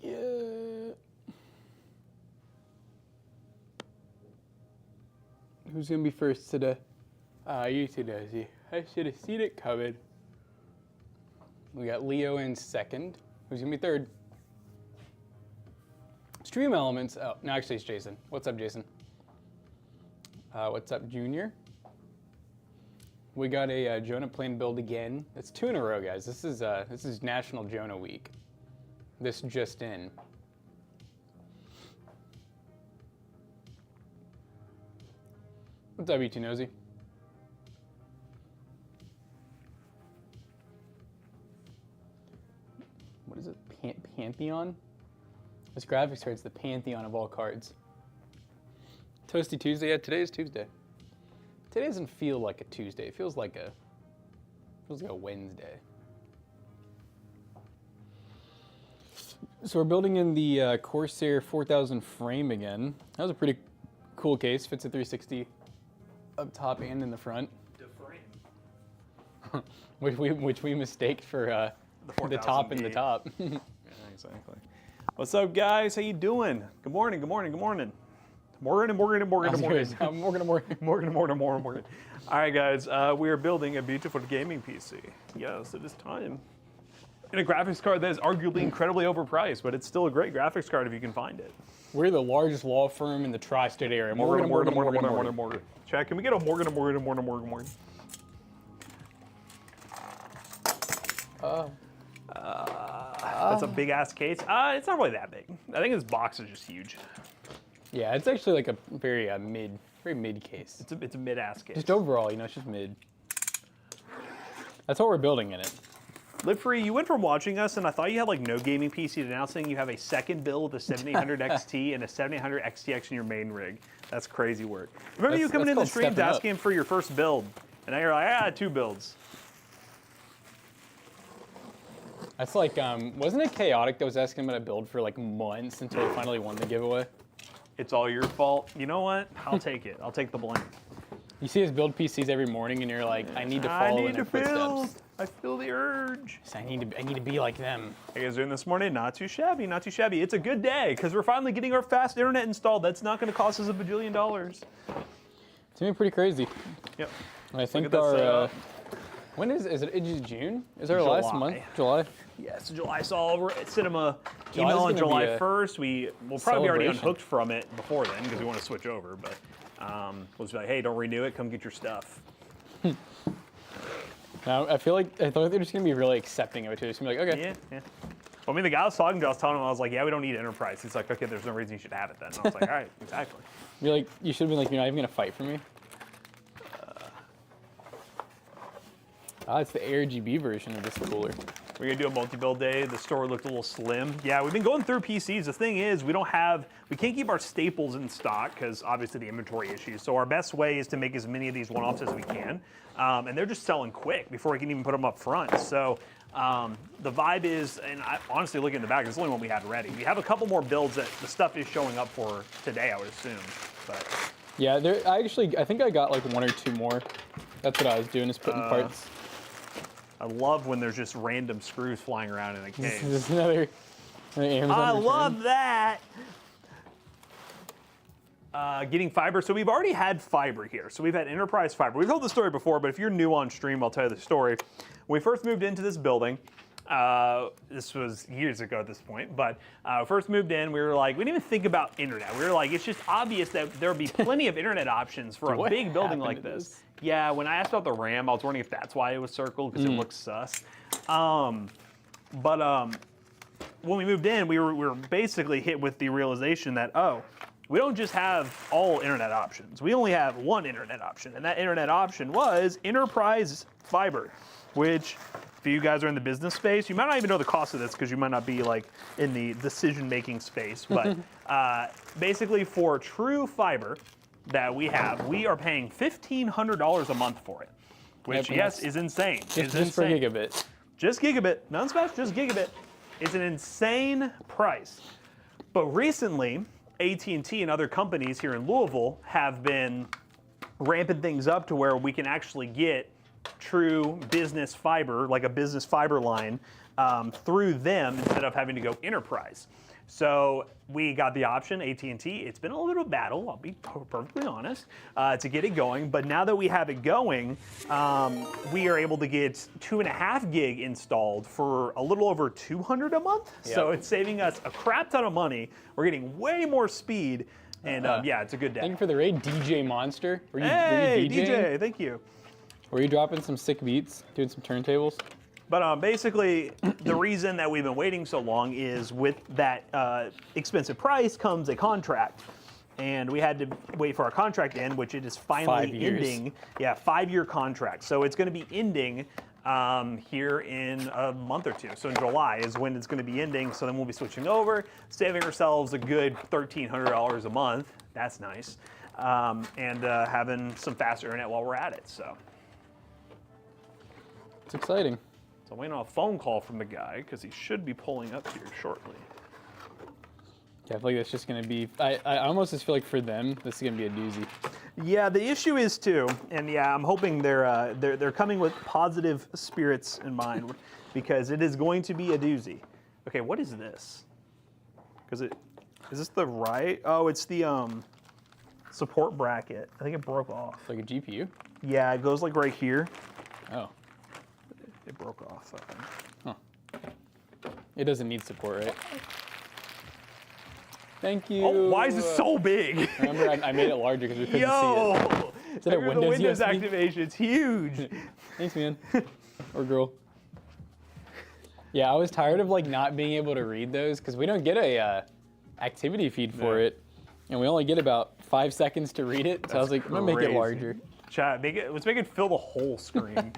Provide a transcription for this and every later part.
Yeah. Who's gonna be first today? You two, Dozy. I should have seen it coming. We got Leo in second. Who's gonna be third? Stream Elements. Oh, no, actually, it's Jason. What's up, Jason? What's up, Junior? We got a Jonah plane build again. It's 2 in a row, guys. This is National Jonah Week. This just in. What's up, E2 Nosy? What is it? Pantheon? This graphics card's the pantheon of all cards. Toasty Tuesday. Yeah, today is Tuesday. Today doesn't feel like a Tuesday. It feels like a Wednesday. So we're building in the Corsair 4000 frame again. That was a pretty cool case. Fits a 360 up top and in the front. The frame. which we mistaked for the top and the top. Yeah, exactly. What's up, guys? How you doing? Good morning. Good morning. Good morning. Morgan. All right, guys. We are building a beautiful gaming PC. Yes, it is time. And a graphics card that is arguably incredibly overpriced, but it's still a great graphics card if you can find it. We're the largest law firm in the tri-state area. Morgan. Chat, can we get a Morgan? That's a big ass case. It's not really that big. I think this box is just huge. Yeah, it's actually like a very mid case. It's a mid ass case. Just overall, it's just mid. That's what we're building in it. Live Free, you went from watching us and I thought you had like no gaming PC to announcing you have a second build with a 7800 XT and a 7800 XTX in your main rig. That's crazy work. Remember you coming in the streams asking for your first build, and now you're like, 2 builds. That's like, wasn't it Chaotic that was asking about a build for like months until he finally won the giveaway? It's all your fault. You know what? I'll take it. I'll take the blame. You see us build PCs every morning, and you're like, I need to follow in their footsteps. I feel the urge. So I need to be like them. How you guys doing this morning? Not too shabby, not too shabby. It's a good day because we're finally getting our fast internet installed. That's not going to cost us $1 bajillion. It's gonna be pretty crazy. Yep. And I think our when is it June? Is our last month? July? Yes, July. So I'll send them a email on July 1st. We'll probably be already unhooked from it before then because we want to switch over. But we'll just be like, hey, don't renew it. Come get your stuff. Now I thought they're just gonna be really accepting of it too. It's gonna be like, okay. Yeah. Well, I mean, the guy I was talking to, I was telling him, I was like, yeah, we don't need enterprise. He's like, okay, there's no reason you should have it then. And I was like, all right, exactly. You're like, you should have been like, you're not even gonna fight for me. It's the ARGB version of this cooler. We're gonna do a multi-build day. The store looked a little slim. Yeah, we've been going through PCs. The thing is, we can't keep our staples in stock because obviously the inventory issues. So our best way is to make as many of these one-offs as we can. And they're just selling quick before we can even put them up front. So the vibe is, and I honestly looking in the back, it's the only one we had ready. We have a couple more builds that the stuff is showing up for today, I would assume. But yeah, I think I got like 1 or 2 more. That's what I was doing, is putting parts. I love when there's just random screws flying around in a case. This is another Amazon I return. love that. Getting fiber. So we've already had fiber here. So we've had enterprise fiber. We've told the story before, but if you're new on stream, I'll tell you the story. When we first moved into this building, this was years ago at this point, but first moved in, we were like, we didn't even think about internet. We were like, it's just obvious that there would be plenty of internet options for a big building like this. Yeah, when I asked about the RAM, I was wondering if that's why it was circled, because it looks sus. When we moved in, we were basically hit with the realization that, we don't just have all internet options. We only have one internet option, and that internet option was enterprise fiber, which, if you guys are in the business space, you might not even know the cost of this because you might not be like in the decision-making space. But basically, for true fiber that we are paying $1,500 a month for it, which yes is insane. Just for gigabit. Just gigabit, none special, just gigabit. It's an insane price. But recently, AT&T and other companies here in Louisville have been ramping things up to where we can actually get true business fiber, like a business fiber line, through them instead of having to go enterprise. So we got the option, AT&T. It's been a little battle, I'll be perfectly honest, to get it going. But now that we have it going, we are able to get 2.5 gig installed for a little over $200 a month. Yep. So it's saving us a crap ton of money. We're getting way more speed. And yeah, it's a good day. Thank you for the raid, DJ Monster. Were you Hey, DJing? DJ, thank you. Were you dropping some sick beats, doing some turntables? But basically, the reason that we've been waiting so long is with that expensive price comes a contract. And we had to wait for our contract to end, which it is finally 5 years. ending. Yeah, 5-year contract. So it's going to be ending here in a month or two. So in July is when it's going to be ending. So then we'll be switching over, saving ourselves a good $1,300 a month. That's nice. And having some faster internet while we're at it. So It's exciting. So I'm waiting on a phone call from the guy because he should be pulling up here shortly. Yeah, I feel like that's just gonna be. I almost just feel like for them, this is gonna be a doozy. Yeah, the issue is too, and yeah, I'm hoping they're coming with positive spirits in mind because it is going to be a doozy. Okay, what is this? Because is this the right? Oh, it's the support bracket. I think it broke off. It's like a GPU. Yeah, it goes like right here. Oh, It broke off. I think. it doesn't need support, right? Thank you. Oh, why is it so big? Remember, I made it larger because we couldn't see it. Yo! Is it a Look at the Windows Windows USB? activation. It's huge. Thanks, man. Or girl. Yeah, I was tired of like not being able to read those because we don't get a activity feed for it, and we only get about 5 seconds to read it. So I was like, I'm gonna make it crazy. larger, Chat, let's make it fill the whole screen.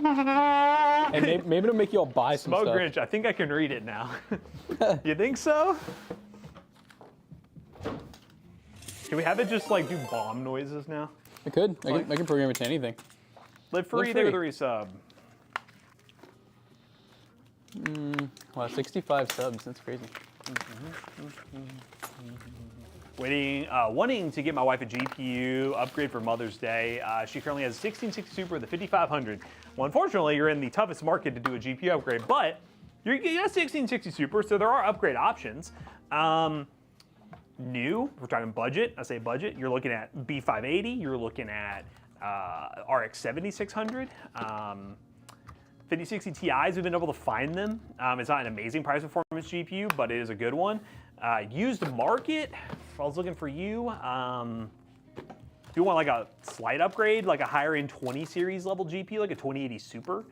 and maybe it'll make you all buy some Smoke stuff. Grinch, I think I can read it now. You think so? Can we have it just like do bomb noises now? I could. I can program it to anything. Live free, Live there free. with a resub. Wow, 65 subs. That's crazy. Wanting to get my wife a GPU upgrade for Mother's Day. She currently has a 1660 Super with a 5500. Well, unfortunately, you're in the toughest market to do a GPU upgrade, but you got a 1660 Super, so there are upgrade options. New, we're talking budget. I say budget. You're looking at B580. You're looking at RX 7600. 5060 Ti's, we've been able to find them. It's not an amazing price performance GPU, but it is a good one. Used market, if I was looking for you, if you want like a slight upgrade, like a higher end 20 series level GPU, like a 2080 Super,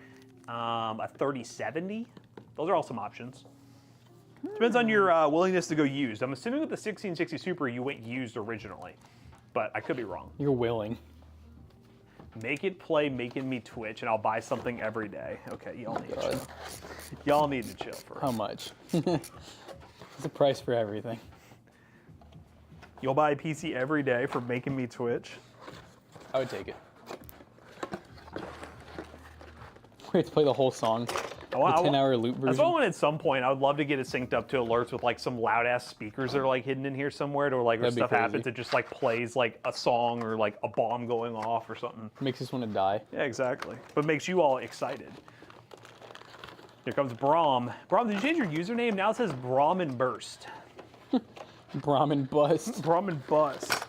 a 3070, those are all some options. Depends on your willingness to go used. I'm assuming with the 1660 Super, you went used originally, but I could be wrong. You're willing. Make it play, making me twitch, and I'll buy something every day. Okay, y'all need to chill. Y'all need to chill for How much? There's a price for everything. You'll buy a PC every day for making me twitch. I would take it. We have to play the whole song. The 10-hour loop version. That's what I want at some point. I would love to get it synced up to alerts with like some loud ass speakers that are like hidden in here somewhere to like when That'd be stuff crazy. happens, it just like plays like a song or like a bomb going off or something. Makes us want to die. Yeah, exactly. But makes you all excited. Here comes Braum. Braum, did you change your username? Now it says Brahmin Burst. Brahmin bust. Brahmin Bust.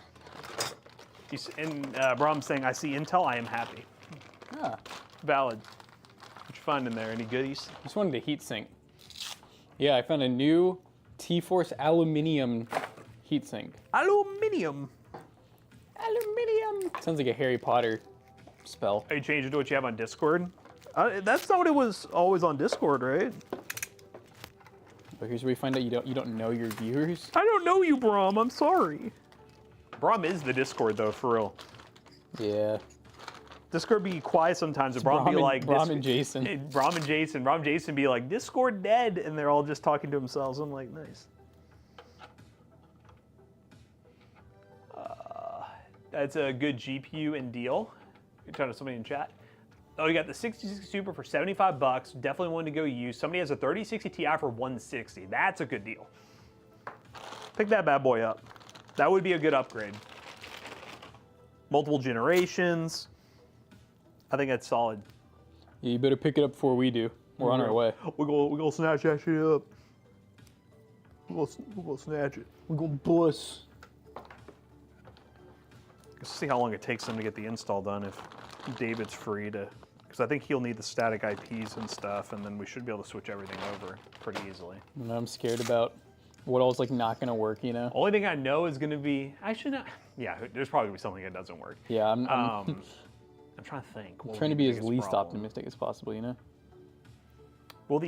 And Braum saying, I see Intel, I am happy. Yeah. Valid. What you find in there? Any goodies? Just wanted a heat sink. Yeah, I found a new T-Force aluminium heat sink. Aluminium. Aluminium. Sounds like a Harry Potter spell. Are you changing to what you have on Discord? That's not what it was always on Discord, right? But here's where we find out you don't know your viewers. I don't know you, Braum. I'm sorry. Braum is the Discord, though, for real. Yeah. Discord be quiet sometimes, and Braum be like... Braum and Jason. Braum and Jason. Braum and Jason be like, Discord dead, and they're all just talking to themselves. I'm like, nice. That's a good GPU and deal. You're talking to somebody in chat. Oh, you got the 6060 Super for 75 bucks. Definitely one to go use. Somebody has a 3060 Ti for 160. That's a good deal. Pick that bad boy up. That would be a good upgrade. Multiple generations. I think that's solid. Yeah, you better pick it up before we do. We're on our way. We're gonna snatch that shit up. We'll snatch it. We're gonna bust. Let's see how long it takes them to get the install done if David's free to, because I think he'll need the static IPs and stuff, and then we should be able to switch everything over pretty easily. And I'm scared about what all's like not gonna work, you know? Only thing I know is gonna be, actually not, yeah, there's probably gonna be something that doesn't work. Yeah, I'm I'm trying to think. trying to be as least optimistic as possible, you know? Well,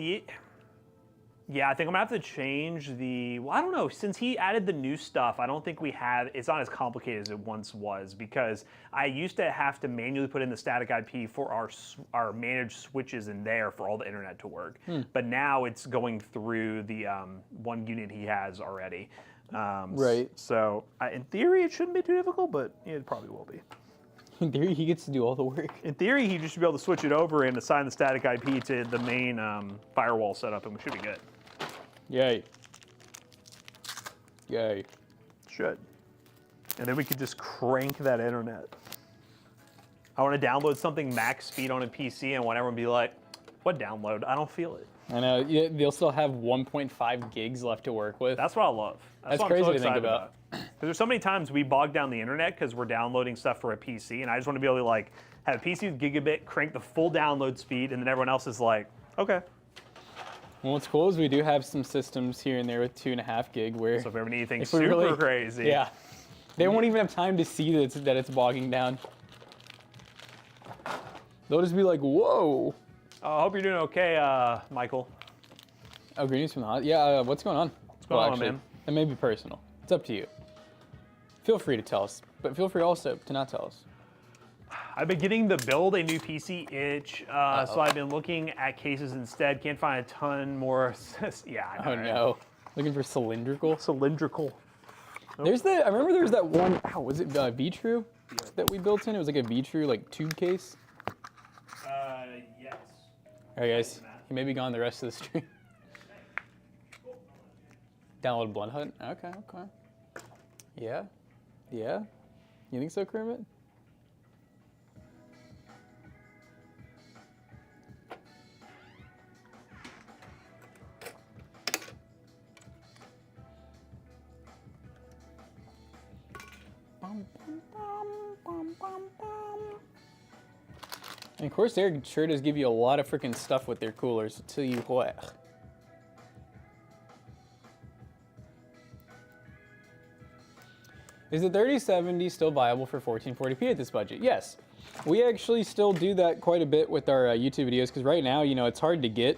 yeah, I think I'm gonna have to change well, I don't know, since he added the new stuff, I don't think it's not as complicated as it once was, because I used to have to manually put in the static IP for our managed switches in there for all the internet to work. But now it's going through the one unit he has already. Right. So in theory, it shouldn't be too difficult, but it probably will be. In theory, he gets to do all the work. In theory, he just should be able to switch it over and assign the static IP to the main firewall setup, and we should be good. Yay. Yay. Should. And then we could just crank that internet. I want to download something max speed on a PC, and want everyone to be like, what download? I don't feel it. I know, yeah, they'll still have 1.5 gigs left to work with. That's what I love. That's what crazy I'm so to think excited about. Because there's so many times we bog down the internet because we're downloading stuff for a PC, and I just want to be able to like have a PC with gigabit, crank the full download speed, and then everyone else is like, okay. Well, what's cool is we do have some systems here and there with 2.5 gig where So if we ever need anything if we super really- crazy. Yeah. They won't even have time to see that it's bogging down. They'll just be like, whoa. I hope you're doing okay, Michael. Oh, greetings from the hot. Yeah, what's going on? What's going on, man? It may be personal. It's up to you. Feel free to tell us, but feel free also to not tell us. I've been getting the build a new PC itch, so I've been looking at cases instead. Can't find a ton more. Yeah, I know. Oh right? no. Looking for cylindrical. Cylindrical. There's I remember there was that one, was it V-True that we built in? It was like a V-True like tube case. Yes. All right, guys. He may be gone the rest of the stream. Download Blunt Hunt? Okay, okay. Yeah? Yeah? You think so, Kermit? And of course, Eric sure does give you a lot of freaking stuff with their coolers. I'll tell you what. Is the 3070 still viable for 1440p at this budget? Yes. We actually still do that quite a bit with our YouTube videos because right now, you know, it's hard to get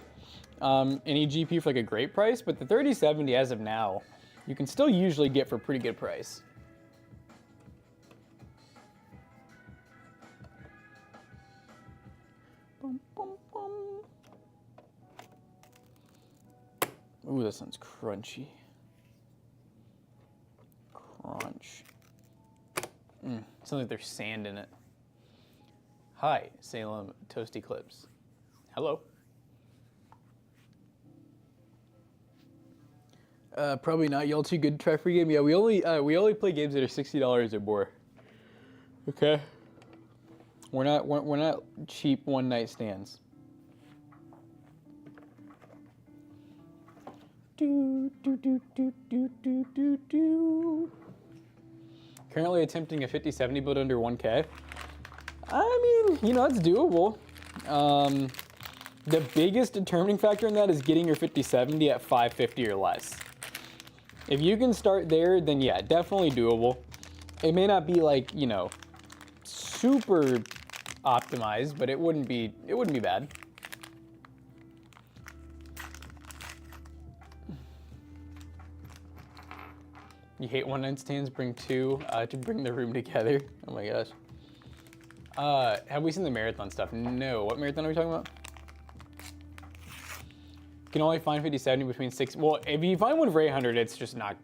any GPU for like a great price, but the 3070 as of now, you can still usually get for a pretty good price. Bum, bum, bum. Ooh, that sounds crunchy. Crunch. Sounds like there's sand in it. Hi, Salem Toasty Clips. Hello. Probably not. Y'all too good to try free game. Yeah, we only play games that are $60 or more. Okay. We're not cheap one night stands. Do do do do do do do do. Currently attempting a 5070 build under 1K. I mean, you know, it's doable. The biggest determining factor in that is getting your 5070 at 550 or less. If you can start there, then yeah, definitely doable. It may not be like, you know, super optimized, but it wouldn't be bad. You hate one night stands, bring two to bring the room together. Oh my gosh. Have we seen the marathon stuff? No. What marathon are we talking about? You can only find 5070 between 6. Well, if you find one for 800, it's just not.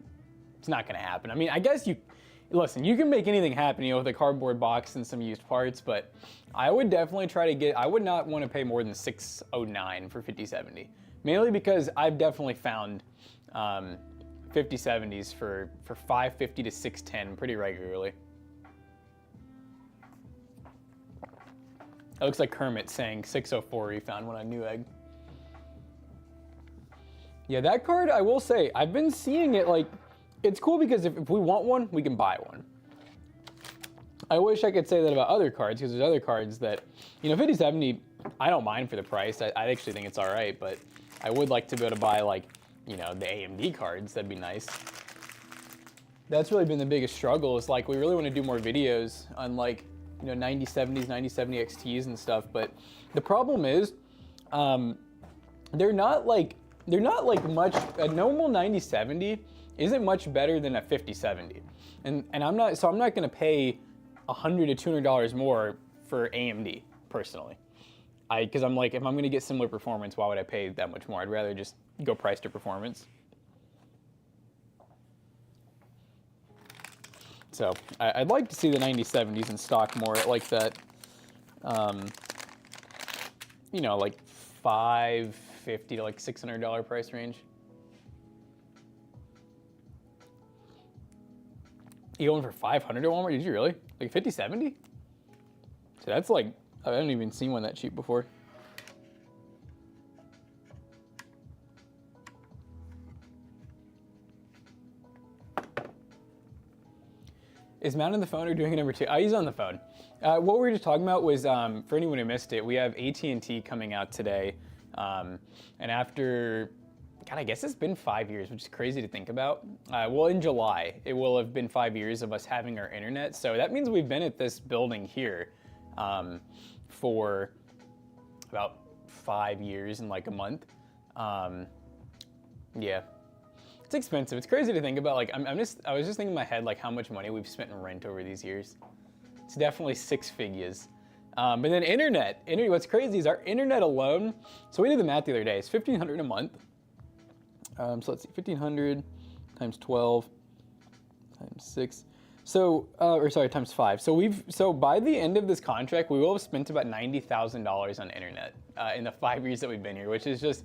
It's not going to happen. I mean, I guess you. Listen, you can make anything happen, you know, with a cardboard box and some used parts, but I would definitely try to get. I would not want to pay more than 609 for 5070, mainly because I've definitely found 5070s for 550 to 610 pretty regularly. It looks like Kermit saying 604 he found one on Newegg. Yeah, that card, I will say, I've been seeing it, like, it's cool because if we want one, we can buy one. I wish I could say that about other cards, because there's other cards that, you know, 5070, I don't mind for the price. I actually think it's all right, but I would like to be able to buy, like, you know, the AMD cards. That'd be nice. That's really been the biggest struggle, is like, we really want to do more videos on, like, you know, 9070s, 9070 XTs and stuff, but the problem is, they're not like much, a normal 9070 isn't much better than a 5070. And I'm not gonna pay $100 to $200 more for AMD, personally. Because I'm like, if I'm gonna get similar performance, why would I pay that much more? I'd rather just go price to performance. So I'd like to see the 9070s in stock more at like that, you know, like $550 to like $600 price range. You going for $500 at Walmart? Did you really? Like 5070? So that's like, I haven't even seen one that cheap before. Is mounting the phone or doing it number 2? He's on the phone. What we were just talking about was, for anyone who missed it, we have AT&T coming out today. And after, God, I guess it's been 5 years, which is crazy to think about. Well, in July, it will have been 5 years of us having our internet. So that means we've been at this building here for about 5 years and like a month. Yeah. It's expensive. It's crazy to think about. Like, I was just thinking in my head, like, how much money we've spent in rent over these years. It's definitely 6 figures. But then internet, what's crazy is our internet alone. So we did the math the other day. It's $1,500 a month. So let's see, 1,500 times 12 times 6. So, or sorry, times 5. So by the end of this contract, we will have spent about $90,000 on internet in the 5 years that we've been here, which is just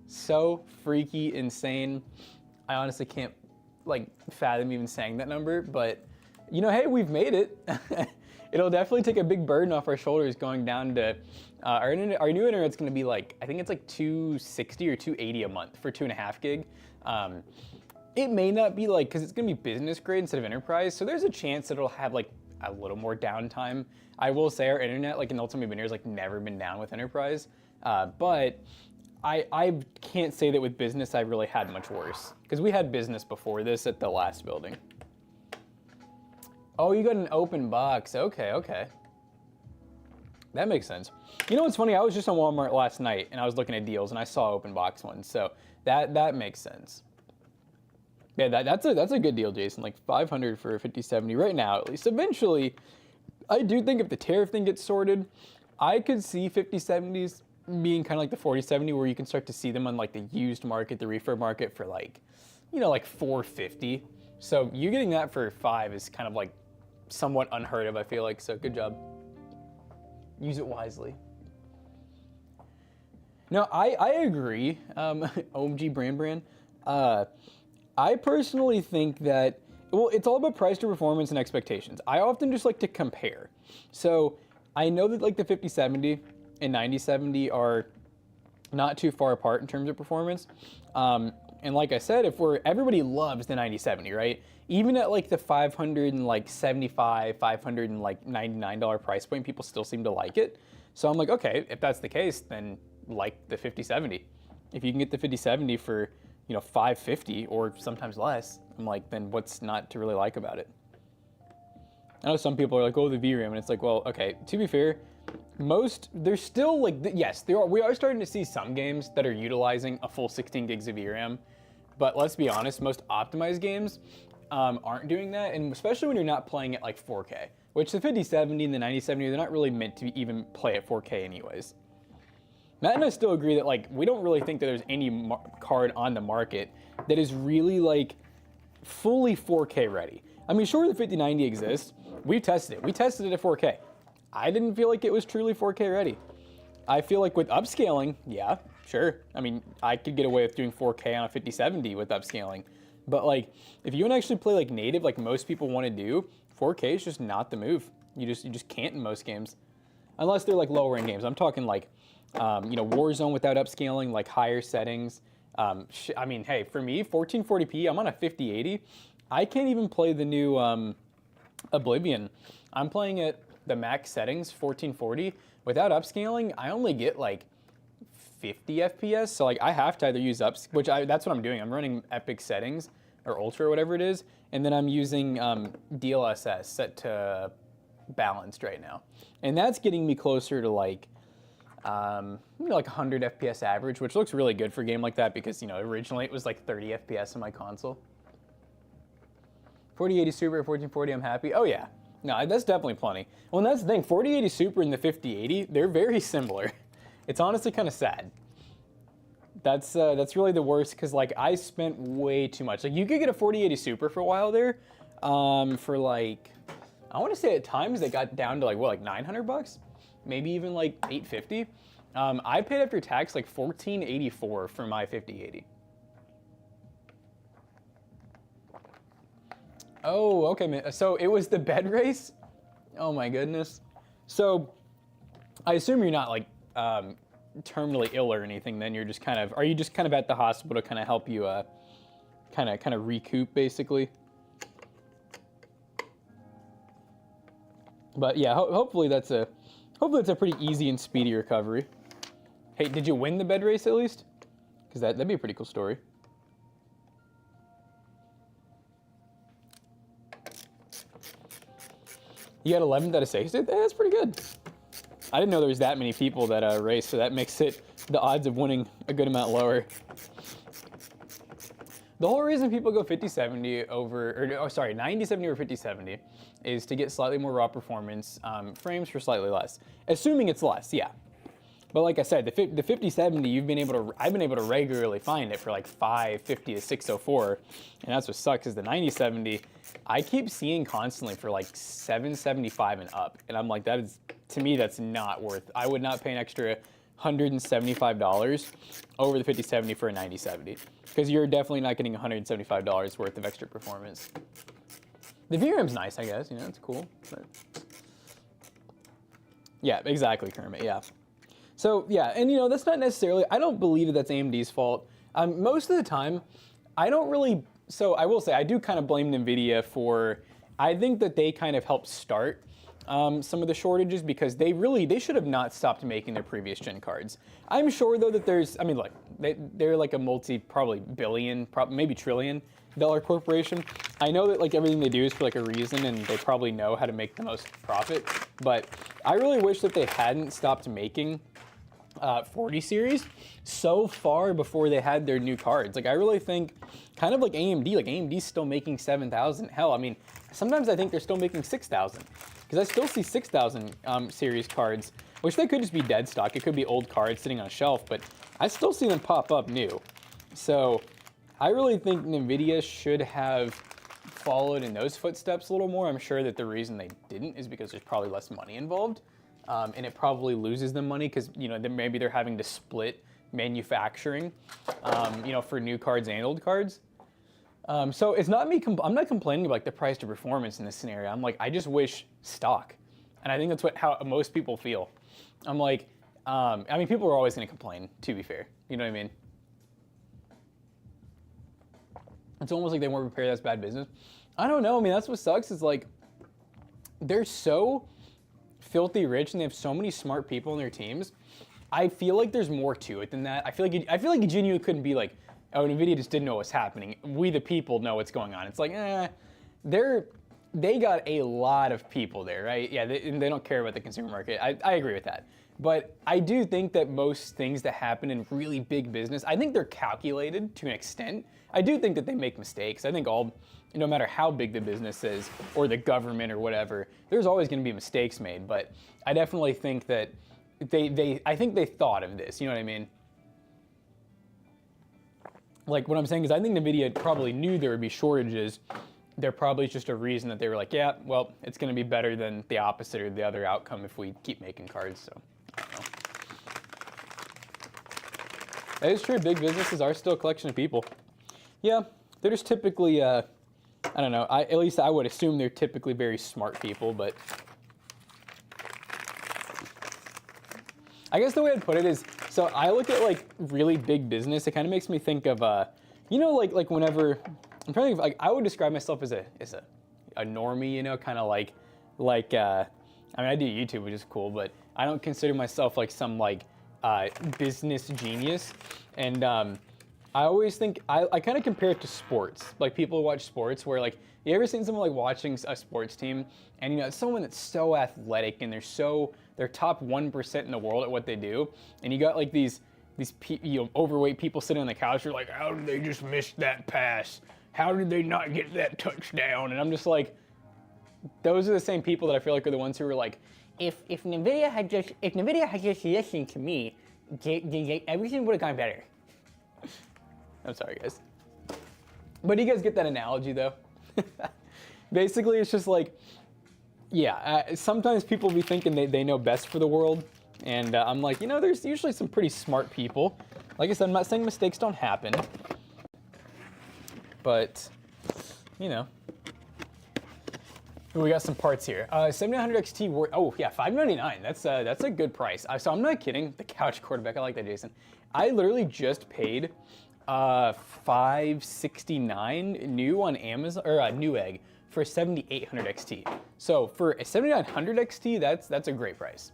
so freaky insane. I honestly can't like fathom even saying that number, but you know, hey, we've made it. It'll definitely take a big burden off our shoulders going down to our new internet's going to be like, I think it's like $260 or $280 a month for 2.5 gig. It may not be like, because it's going to be business grade instead of enterprise, so there's a chance that it'll have like a little more downtime. I will say our internet, like in the whole time we've been here, has like never been down with enterprise, but I can't say that with business I've really had much worse, because we had business before this at the last building. Oh, you got an open box. Okay, okay. That makes sense. You know what's funny? I was just on Walmart last night and I was looking at deals and I saw open box ones, so that makes sense. Yeah, that's a good deal, Jason. Like $500 for a 5070 right now, at least. Eventually, I do think if the tariff thing gets sorted, I could see 5070s being kind of like the 4070, where you can start to see them on like the used market, the refurb market, for like, you know, like $450. So you getting that for $5 is kind of like somewhat unheard of, I feel like. So good job. Use it wisely. No, I agree. OMG brand. I personally think that, well, it's all about price to performance and expectations. I often just like to compare. So I know that like the 5070 and 9070 are not too far apart in terms of performance. And like I said, everybody loves the 9070, right? Even at like the $575, $599 price point, people still seem to like it. So I'm like, okay, if that's the case, then like the 5070. If you can get the 5070 for, you know, $550 or sometimes less, I'm like, then what's not to really like about it? I know some people are like, oh, the VRAM, and it's like, well, okay, to be fair, there's still like, yes, we are starting to see some games that are utilizing a full 16 gigs of VRAM, but let's be honest, most optimized games aren't doing that, and especially when you're not playing at like 4K, which the 5070 and the 9070, they're not really meant to even play at 4K anyways. Matt and I still agree that like, we don't really think that there's any card on the market that is really like fully 4K ready. I mean, sure, the 5090 exists. We tested it. We tested it at 4K. I didn't feel like it was truly 4K ready. I feel like with upscaling, yeah, sure. I mean, I could get away with doing 4K on a 5070 with upscaling. But like, if you want to actually play like native, like most people want to do, 4K is just not the move. You just can't in most games, unless they're like lower end games. I'm talking like, you know, Warzone without upscaling, like higher settings. I mean, hey, for me, 1440p, I'm on a 5080. I can't even play the new Oblivion. I'm playing at the max settings, 1440. Without upscaling, I only get like 50 FPS. So like I have to either use that's what I'm doing. I'm running epic settings or ultra or whatever it is, and then I'm using DLSS set to balanced right now, and that's getting me closer to like like 100 FPS average, which looks really good for a game like that because originally it was like 30 FPS on my console. 4080 Super, 1440, I'm happy. Oh yeah, no, that's definitely plenty. Well, and that's the thing, 4080 Super and the 5080, they're very similar. It's honestly kind of sad. That's really the worst because like I spent way too much. Like you could get a 4080 Super for a while there, for like I want to say at times they got down to like what, like 900 bucks, maybe even like 850. I paid after tax like 1484 for my 5080. Oh, okay, man. So it was the bed race? Oh my goodness. So I assume you're not like terminally ill or anything. Then you're just are you just kind of at the hospital to kind of help you kind of recoup basically? But yeah, hopefully that's a pretty easy and speedy recovery. Hey, did you win the bed race at least? Because that'd be a pretty cool story. You got 11th out of 60? That's pretty good. I didn't know there was that many people that race, so that makes the odds of winning a good amount lower. The whole reason people go 50-70 over, 90-70 over 50-70 is to get slightly more raw performance, frames for slightly less. Assuming it's less, yeah. But like I said, the 50-70, I've been able to regularly find it for like 550 to 604, and that's what sucks is the 90-70, I keep seeing constantly for like 775 and up, and I'm like, to me, that's not worth. I would not pay an extra $175 over the 50-70 for a 90-70, because you're definitely not getting $175 worth of extra performance. The VRAM's nice, I guess, it's cool. But yeah, exactly, Kermit, yeah. So yeah, and that's not necessarily, I don't believe that's AMD's fault. Most of the time, I don't really, so I will say, I do kind of blame Nvidia for, I think that they kind of helped start some of the shortages because they should have not stopped making their previous gen cards. I'm sure though that look, they're like a probably billion, maybe trillion dollar corporation. I know that like everything they do is for like a reason and they probably know how to make the most profit, but I really wish that they hadn't stopped making 40 series so far before they had their new cards. Like I really think kind of like AMD's still making 7,000. Hell, I mean, sometimes I think they're still making 6,000 because I still see 6,000 series cards, which they could just be dead stock. It could be old cards sitting on a shelf, but I still see them pop up new. So I really think Nvidia should have followed in those footsteps a little more. I'm sure that the reason they didn't is because there's probably less money involved. And it probably loses them money because maybe they're having to split manufacturing, for new cards and old cards. So it's not me. I'm not complaining about like the price to performance in this scenario. I'm like, I just wish stock, and I think that's how most people feel. I'm like, people are always going to complain. To be fair, you know what I mean? It's almost like they weren't prepared. That's bad business. I don't know. I mean, that's what sucks. Is like they're so filthy rich and they have so many smart people in their teams. I feel like there's more to it than that. I feel like you genuinely couldn't be like, oh, Nvidia just didn't know what's happening. We the people know what's going on. It's like, they got a lot of people there, right? Yeah, they don't care about the consumer market. I agree with that. But I do think that most things that happen in really big business, I think they're calculated to an extent. I do think that they make mistakes. I think no matter how big the business is or the government or whatever, there's always going to be mistakes made. But I definitely think that I think they thought of this. You know what I mean? Like what I'm saying is I think NVIDIA probably knew there would be shortages. There probably is just a reason that they were like, yeah, well, it's going to be better than the opposite or the other outcome if we keep making cards. So, I don't know. That is true. Big businesses are still a collection of people. Yeah, they're just typically, I don't know. At least I would assume they're typically very smart people, but I guess the way I'd put it is So I look at like really big business. It kind of makes me think of, you know, like whenever I'm trying to think of, like I would describe myself as a normie, you know, kind of like I mean I do YouTube, which is cool, but I don't consider myself like some like business genius. And I always think I kind of compare it to sports, like people who watch sports, where like you ever seen someone like watching a sports team, and you know it's someone that's so athletic and they're top 1% in the world at what they do, and you got like these you know, overweight people sitting on the couch, you're like, how did they just miss that pass? How did they not get that touchdown? And I'm just like, those are the same people that I feel like are the ones who are like, if Nvidia had just listened to me, everything would have gone better. I'm sorry, guys. But you guys get that analogy, though? Basically, it's just like, yeah, sometimes people be thinking they know best for the world. And I'm like, you know, there's usually some pretty smart people. Like I said, I'm not saying mistakes don't happen. But, you know. We got some parts here. 7900 XT, oh yeah, $599. That's a good price. So I'm not kidding. The couch quarterback, I like that, Jason. I literally just paid $569 new on Amazon, or Newegg, for 7800 XT. So for a 7900 XT, that's a great price.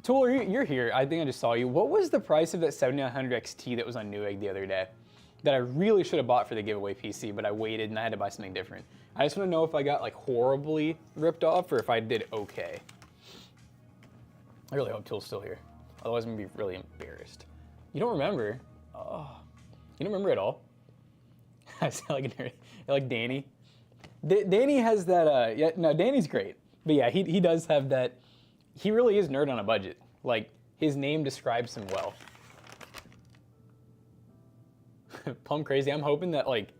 Tool, you're here. I think I just saw you. What was the price of that 7900 XT that was on Newegg the other day? That I really should have bought for the giveaway PC, but I waited and I had to buy something different. I just want to know if I got like horribly ripped off or if I did okay. I really hope Tool's still here. Otherwise I'm gonna be really embarrassed. You don't remember? Oh, you don't remember at all? I sound like a nerd. Like Danny. Danny has that, yeah, no, Danny's great. But yeah, he does have that, he really is nerd on a budget. Like, his name describes him well. Plum crazy. I'm hoping that like,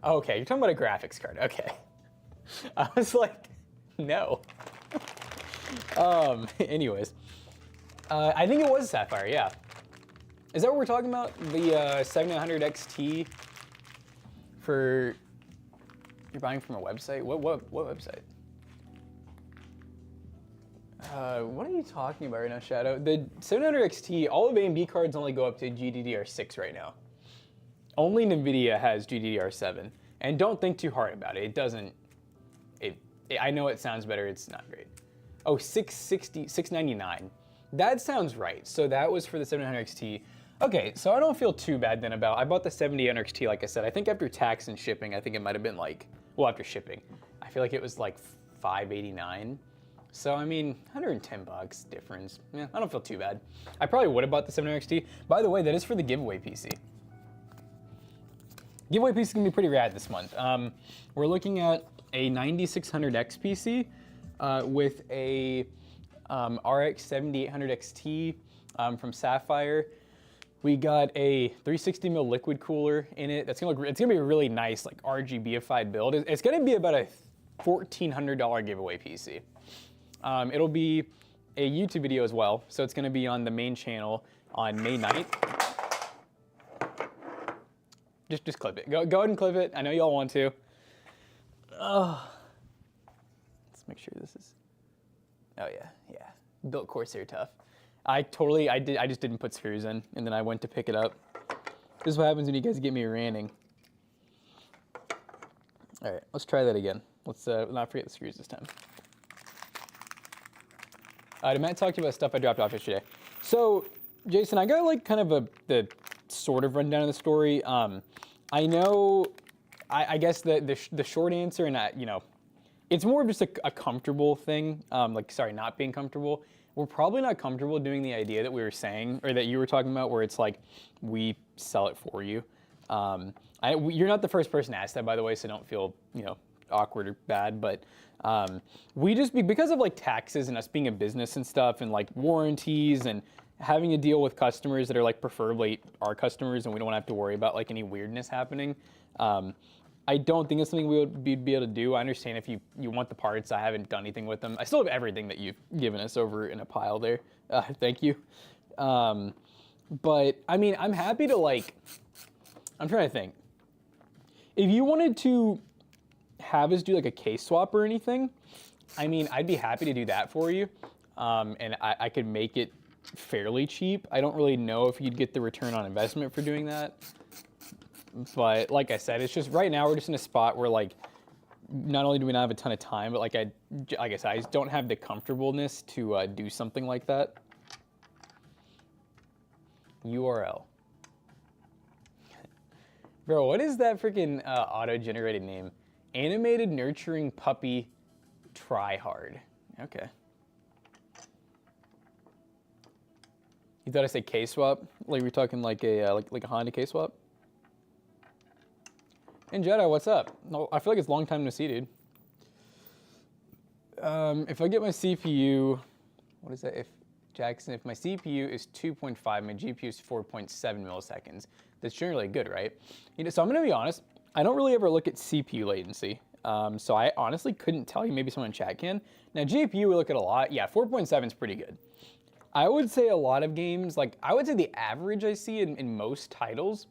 oh, okay, you're talking about a graphics card. Okay. I was like, no. Anyways, I think it was Sapphire. Yeah. Is that what we're talking about? The 7900 XT for you're buying from a website? What website? What are you talking about right now, Shadow? The 700 XT, all of AMD cards only go up to GDDR6 right now. Only Nvidia has GDDR7, and don't think too hard about it. It doesn't. I know it sounds better. It's not great. Oh, 699. That sounds right. So that was for the 700 XT. Okay, so I don't feel too bad then about. I bought the 7800 XT, like I said. I think after tax and shipping, I think it might have been like, well, after shipping, I feel like it was like $589. So I mean, 110 bucks difference. Yeah, I don't feel too bad. I probably would have bought the 700 XT. By the way, that is for the giveaway PC. Giveaway PC is going to be pretty rad this month. We're looking at a 9600X PC with a RX 7800 XT from Sapphire. We got a 360mm liquid cooler in it. It's gonna be a really nice like RGBified build. It's gonna be about a $1,400 giveaway PC. It'll be a YouTube video as well, so it's gonna be on the main channel on May 9th. Just clip it. Go ahead and clip it. I know y'all want to. Oh. Let's make sure this is. Oh yeah. Built Corsair tough. I just didn't put screws in, and then I went to pick it up. This is what happens when you guys get me ranting. All right, let's try that again. Let's not forget the screws this time. Did Matt talk to you about stuff I dropped off yesterday? So, Jason, I got like kind of the sort of rundown of the story. I know, I guess the short answer, and you know, it's more of just a comfortable thing. Not being comfortable. We're probably not comfortable doing the idea that we were saying, or that you were talking about, where it's like we sell it for you. You're not the first person to ask that, by the way, so don't feel awkward or bad. But we just because of like taxes and us being a business and stuff, and like warranties and having to deal with customers that are like preferably our customers, and we don't have to worry about like any weirdness happening. I don't think it's something we would be able to do. I understand if you want the parts. I haven't done anything with them. I still have everything that you've given us over in a pile there. Thank you. But I mean, I'm happy to I'm trying to think. If you wanted to have us do like a case swap or anything, I mean, I'd be happy to do that for you. and I could make it fairly cheap. I don't really know if you'd get the return on investment for doing that. But like I said, it's just right now we're just in a spot where like, not only do we not have a ton of time, but like I said, I just don't have the comfortableness to do something like that. URL. Bro, what is that freaking auto-generated name? Animated Nurturing Puppy Try Hard. Okay. You thought I said K-swap? Like we're talking like a like a Honda K-swap? And Jedi, what's up? No, I feel like it's a long time to see, dude. If I get my CPU, what is that? If my CPU is 2.5, my GPU is 4.7 milliseconds. That's generally good, right? You know, so I'm gonna be honest. I don't really ever look at CPU latency. So I honestly couldn't tell you. Maybe someone in chat can. Now GPU we look at a lot. Yeah, 4.7 is pretty good. I would say a lot of games, like I would say the average I see in most titles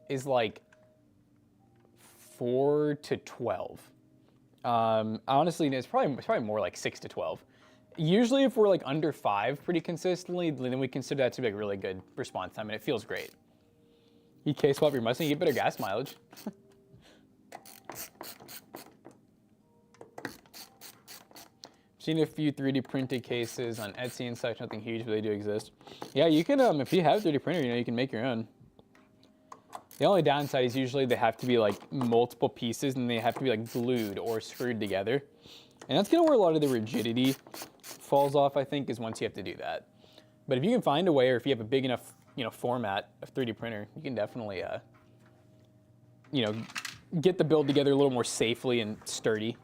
is like 4 to 12. Honestly, it's probably more like 6 to 12. Usually if we're like under 5 pretty consistently, then we consider that to be like really good response time and it feels great. You K-swap your Mustang, you get better gas mileage. Seen a few 3D printed cases on Etsy and such, nothing huge, but they do exist. Yeah, you can, if you have a 3D printer, you know, you can make your own. The only downside is usually they have to be like multiple pieces and they have to be like glued or screwed together. And that's kind of where a lot of the rigidity falls off, I think, is once you have to do that. But if you can find a way, or if you have a big enough, you know, format of 3D printer, you can definitely, you know, get the build together a little more safely and sturdy.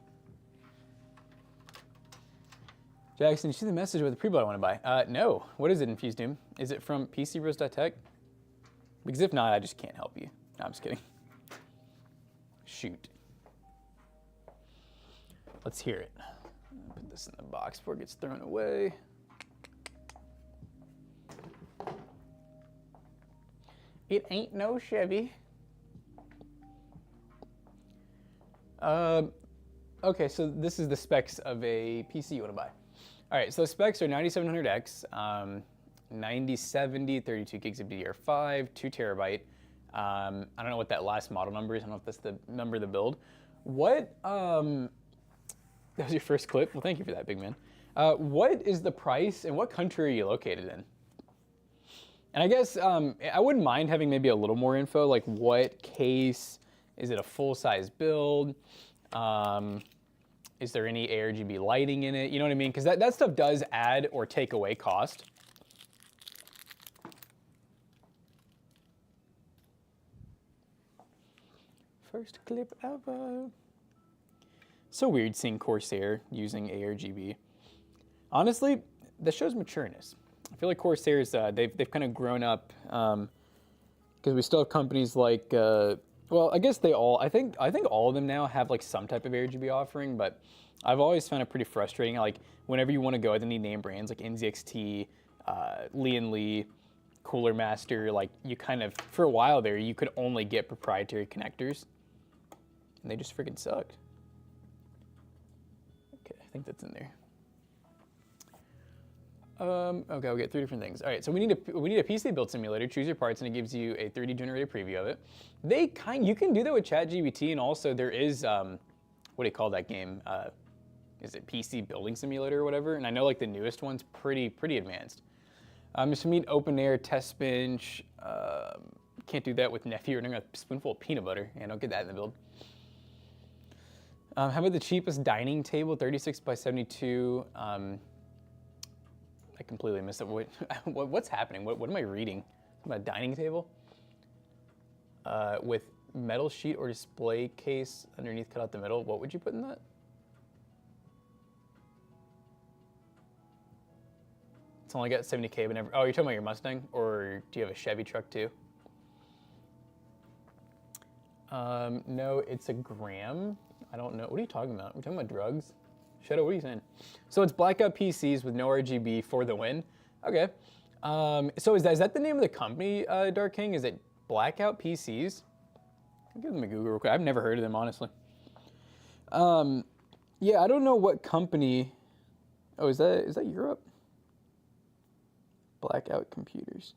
Jackson, you see the message with the pre-build I want to buy? No. What is it, Infused Doom? Is it from pcbros.tech? Because if not, I just can't help you. No, I'm just kidding. Shoot. Let's hear it. Put this in the box before it gets thrown away. It ain't no Chevy. Okay, so this is the specs of a PC you want to buy. All right, so the specs are 9700X, 9070, 32 gigs of DDR5, 2 terabyte. I don't know what that last model number is. I don't know if that's the number of the build. What, that was your first clip? Well, thank you for that, big man. What is the price and what country are you located in? And I guess I wouldn't mind having maybe a little more info, like what case, is it a full-size build? Is there any ARGB lighting in it? You know what I mean? Because that stuff does add or take away cost. First clip ever. So weird seeing Corsair using ARGB. Honestly, that shows matureness. I feel like Corsair's, they've kind of grown up, because we still have companies like, well, I guess I think all of them now have like some type of ARGB offering, but I've always found it pretty frustrating. Like whenever you want to go with any name brands like NZXT, Lee & Lee, Cooler Master, like you kind of, for a while there, you could only get proprietary connectors, and they just freaking sucked. Okay, I think that's in there. Okay, we'll get 3 different things. All right, so we need a PC build simulator. Choose your parts, and it gives you a 3D generated preview of it. You can do that with ChatGPT, and also there is what do you call that game? Is it PC Building Simulator or whatever? And I know like the newest one's pretty advanced. Just meet open air test bench. Can't do that with Nephew. Running a spoonful of peanut butter. Yeah, don't get that in the build. How about the cheapest dining table? 36 by 72. I completely missed it. What's happening? What am I reading? A dining table? With metal sheet or display case underneath cut out the middle. What would you put in that? It's only got 70K, but never. Oh, you're talking about your Mustang? Or do you have a Chevy truck too? No, it's a Gram. I don't know. What are you talking about? We're talking about drugs? Shadow, what are you saying? So it's blackout PCs with no RGB for the win. Okay. So is that the name of the company, Dark King? Is it Blackout PCs? I'll give them a Google real quick. I've never heard of them, honestly. Yeah, I don't know what company. Oh, is that Europe? Blackout computers.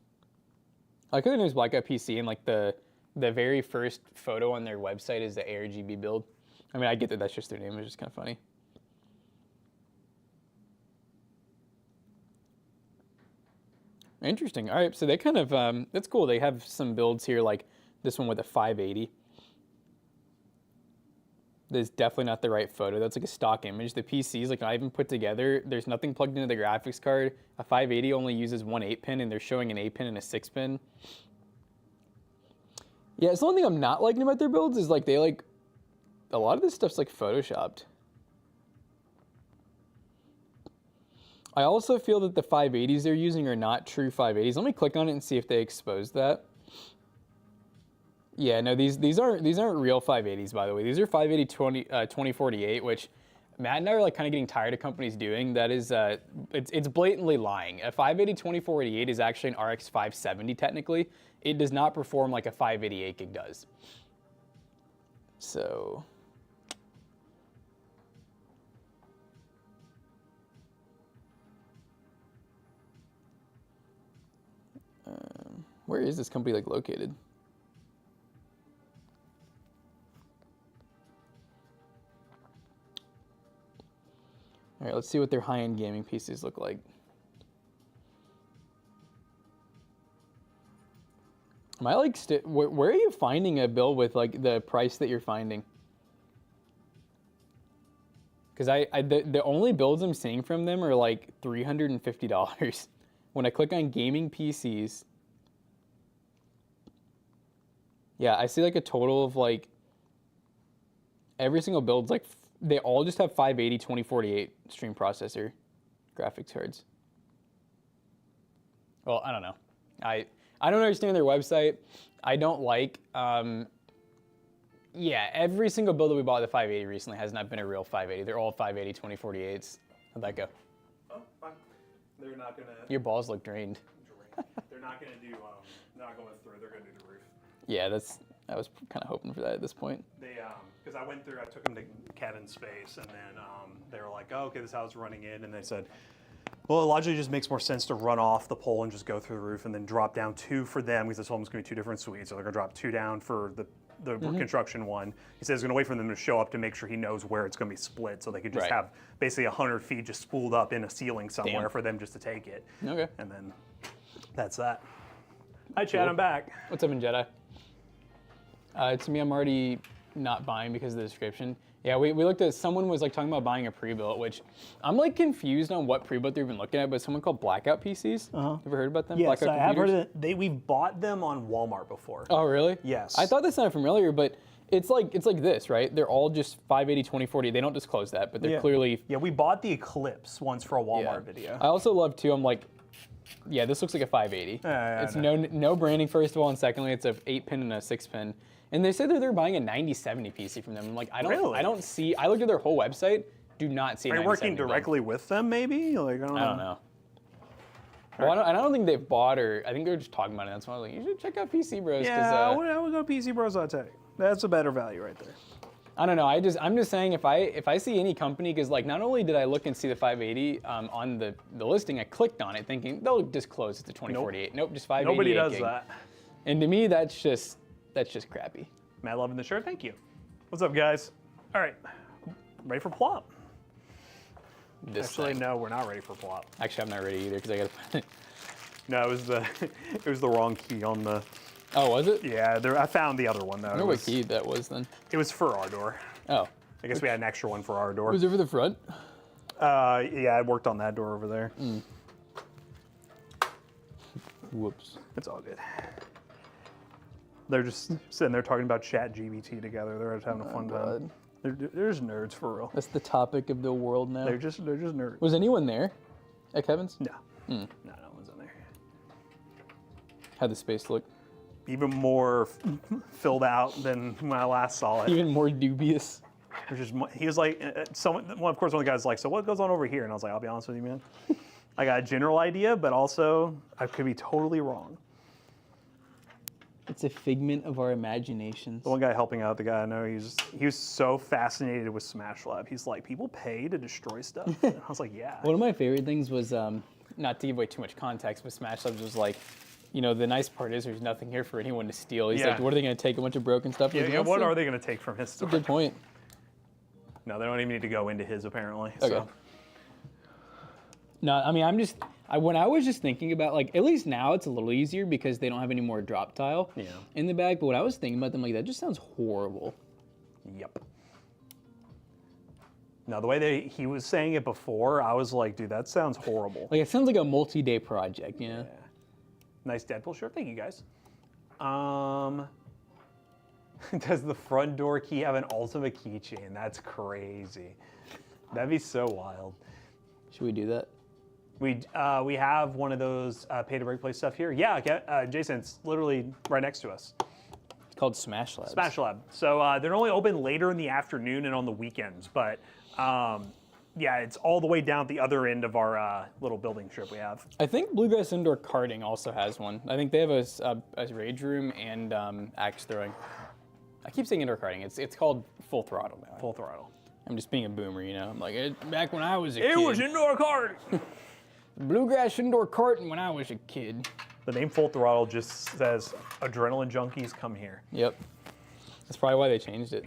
I like how their name's Blackout PC, and like the very first photo on their website is the ARGB build. I mean, I get that that's just their name. It's just kind of funny. Interesting. All right, so they kind of, that's cool. They have some builds here, like this one with a 580. That's definitely not the right photo. That's like a stock image. The PC is like not even put together. There's nothing plugged into the graphics card. A 580 only uses one 8-pin, and they're showing an 8-pin and a 6-pin. Yeah, it's the only thing I'm not liking about their builds is like they like, a lot of this stuff's like photoshopped. I also feel that the 580s they're using are not true 580s. Let me click on it and see if they expose that. Yeah, no, these aren't real 580s, by the way. These are 580 2048, which Matt and I are like kind of getting tired of companies doing. That is, it's blatantly lying. A 580 2488 is actually an RX 570 technically. It does not perform like a 588 gig does. So. Where is this company like located? All right, let's see what their high-end gaming PCs look like. Am I like, where are you finding a build with like the price that you're finding? Because the only builds I'm seeing from them are like $350. When I click on gaming PCs, yeah, I see like a total of like, every single build's like, they all just have 580 2048 stream processor graphics cards. Well, I don't know. I don't understand their website. I don't like, yeah, every single build that we bought at the 580 recently has not been a real 580. They're all 580 2048s. How'd that go? Oh, fine. They're not gonna. Your balls look drained. They're not gonna do. Not going through. They're gonna do the roof. Yeah, I was kind of hoping for that at this point. They because I went through. I took them to Kevin Space, and then they were like, "Oh, okay, this is how it's running in," and they said, "Well, it logically just makes more sense to run off the pole and just go through the roof, and then drop down 2 for them because this home's gonna be 2 different suites. So they're gonna drop 2 down for the construction one." He says he's gonna wait for them to show up to make sure he knows where it's gonna be split, so they could just Right. have basically 100 feet just spooled up in a ceiling somewhere Damn. for them just to take it. Okay. And then that's that. Hi, Chad. Cool. I'm back. What's up, in Jedi? To me, I'm already not buying because of the description. Yeah, we looked at, someone was like talking about buying a pre-built, which I'm like confused on what pre-built they're even looking at, but someone called Blackout PCs. Ever heard about them? Yes, Blackout I have heard computers? of it. We've bought them on Walmart before. Oh, really? Yes. I thought that sounded familiar, but it's like this, right? They're all just 580, 2040. They don't disclose that, but they're clearly. Yeah, we bought the Eclipse once for a Walmart Yeah. video. I also love too. I'm like, yeah, this looks like a 580. Yeah, it's no branding first of all, and secondly, it's a 8-pin and a 6-pin. And they said that they're buying a 9070 PC from them. I'm like, I don't see. I looked at their whole website. Do not see. Are you working directly with them? Maybe like I don't know. Well, I don't think they've bought, or I think they're just talking about it. That's why I was like, you should check out PC Bros. Yeah, I would go pcbros. That's a better value right there. I don't know. I'm just saying if I see any company, because like not only did I look and see the 580 on the listing, I clicked on it thinking they'll disclose it's a 2048. Nope, just 580. Nobody does gig. that. And to me, that's just crappy. Matt loving the shirt. Thank you. What's up, guys? All right, ready for plop? Actually, no, we're not ready for plop. Actually, I'm not ready either because I got. No, it was the wrong key on the. Oh, was it? Yeah, I found the other one though. I wonder what key that was then. It was for our door. Oh. I guess we had an extra one for our door. Was it for the front? Yeah, I worked on that door over there. Whoops. It's all good. They're just sitting there talking about ChatGPT together. They're just having a fun time. They're just nerds for real. That's the topic of the world now. They're just nerds. Was anyone there at Kevin's? No. No one's in there. How'd the space look? Even more filled out than when I last saw it. Even more dubious. He was like, one of the guys was like, so what goes on over here? And I was like, I'll be honest with you, man. I got a general idea, but also I could be totally wrong. It's a figment of our imaginations. The one guy helping out the guy I know, he was so fascinated with Smash Lab. He's like, people pay to destroy stuff? And I was like, yeah. One of my favorite things was, not to give away too much context, but Smash Labs was like, you know, the nice part is there's nothing here for anyone to steal. He's like, what are they going to take? A bunch of broken stuff? Yeah, what are they going to take from his store? Good point. No, they don't even need to go into his, apparently. Okay. So. No, I mean, when I was just thinking about, like, at least now it's a little easier because they don't have any more drop tile in the bag. But when I was thinking about them, like, that just sounds horrible. Yep. Now, the way he was saying it before, I was like, dude, that sounds horrible. Like, it sounds like a multi-day project, you know? Yeah. Nice Deadpool shirt. Thank you, guys. Does the front door key have an ultimate keychain? That's crazy. That'd be so wild. Should we do that? We have one of those pay to break play stuff here. Yeah, Jason, it's literally right next to us. It's called Smash Labs. Smash Lab. So they're only open later in the afternoon and on the weekends, but yeah, it's all the way down at the other end of our little building strip we have. I think Bluegrass Indoor Karting also has one. I think they have a rage room and axe throwing. I keep saying indoor karting. It's called Full Throttle now. Full Throttle. I'm just being a boomer, you know. I'm like, back when I was a kid. It was indoor karting. Bluegrass Indoor Karting when I was a kid. The name Full Throttle just says, adrenaline junkies, come here. Yep. That's probably why they changed it.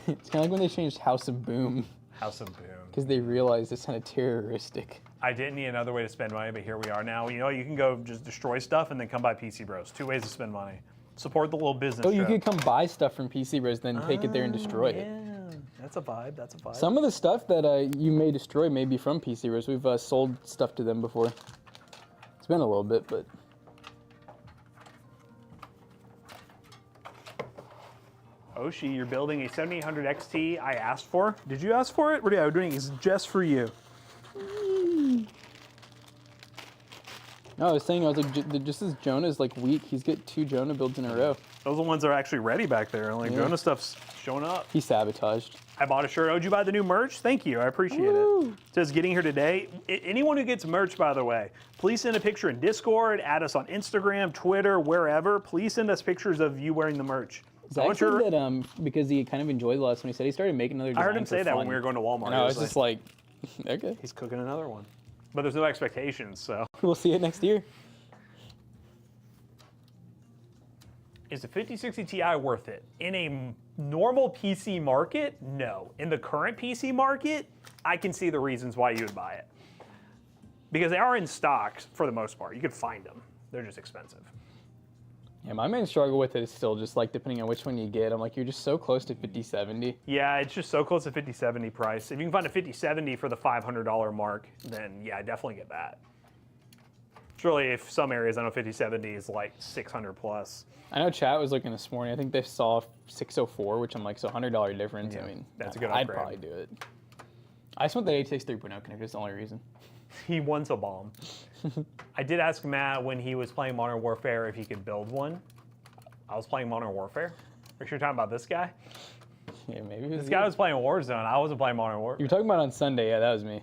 It's kind of like when they changed House of Boom. House of Boom. Because they realized it's kind of terroristic. I didn't need another way to spend money, but here we are now. You know, you can go just destroy stuff and then come buy PC Bros. 2 ways to spend money. Support the little business. Oh, you could come buy stuff from PC Bros, then take it there and destroy it. Yeah, that's a vibe. That's a vibe. Some of the stuff that you may destroy may be from PC Bros. We've sold stuff to them before. It's been a little bit, but. Oshi, you're building a 7800 XT I asked for. Did you ask for it? What are you doing? It's just for you. No, I was saying, I was like, just as Jonah's like weak, he's got 2 Jonah builds in a row. Those are the ones that are actually ready back there. Like, Jonah stuff's showing up. He sabotaged. I bought a shirt. Oh, did you buy the new merch? Thank you. I appreciate it. It says getting here today. Anyone who gets merch, by the way, please send a picture in Discord, add us on Instagram, Twitter, wherever. Please send us pictures of you wearing the merch. Zach said that because he kind of enjoyed the last one, he said he started making another design. I heard him say that when we were going to Walmart. And I was just like, okay. He's cooking another one. But there's no expectations, so. We'll see it next year. Is the 5060 Ti worth it? In a normal PC market, no. In the current PC market, I can see the reasons why you would buy it. Because they are in stock for the most part. You could find them. They're just expensive. Yeah, my main struggle with it is still just like depending on which one you get. I'm like, you're just so close to 5070. Yeah, it's just so close to 5070 price. If you can find a 5070 for the $500 mark, then yeah, definitely get that. It's really, if some areas, I know 5070 is like 600 plus. I know chat was looking this morning. I think they saw 604, which I'm like, so $100 difference. Yeah, I mean, that's a good I'd upgrade. probably do it. I just want the 86 3.0 connector. That's the only reason. He wants a bomb. I did ask Matt when he was playing Modern Warfare if he could build one. I was playing Modern Warfare. Are you sure you're talking about this guy? Yeah, maybe. This guy was playing Warzone. I wasn't playing Modern Warfare. You were talking about on Sunday. Yeah, that was me.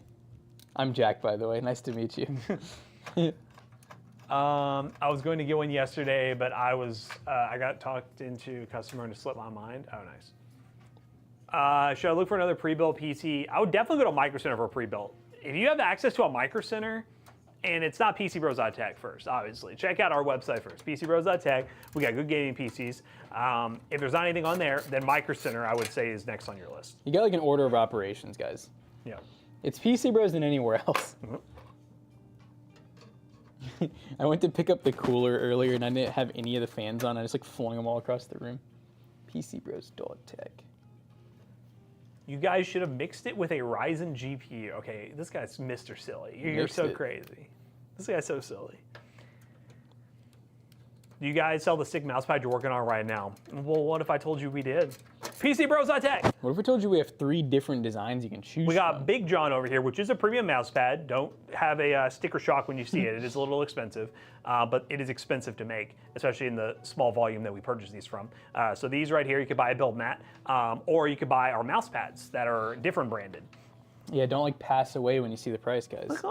I'm Jack, by the way. Nice to meet you. I was going to get one yesterday, but I got talked into a customer and it slipped my mind. Oh, nice. Should I look for another pre-built PC? I would definitely go to Micro Center for a pre-built. If you have access to a Micro Center, and it's not pcbros.tech first, obviously. Check out our website first, pcbros.tech. We got good gaming PCs. If there's not anything on there, then Micro Center, I would say, is next on your list. You got like an order of operations, guys. Yeah. It's PC Bros than anywhere else. I went to pick up the cooler earlier and I didn't have any of the fans on. I just like flung them all across the room. pcbros.tech. You guys should have mixed it with a Ryzen GPU. Okay, this guy's Mr. Silly. You're so crazy. This guy's so silly. Do you guys sell the stick mouse pad you're working on right now? Well, what if I told you we did? pcbros.tech. What if we told you we have 3 different designs you can choose We got from? Big John over here, which is a premium mouse pad. Don't have a sticker shock when you see it. It is a little expensive, but it is expensive to make, especially in the small volume that we purchase these from. So these right here, you could buy a build mat, or you could buy our mouse pads that are different branded. Yeah, don't like pass away when you see the price, guys.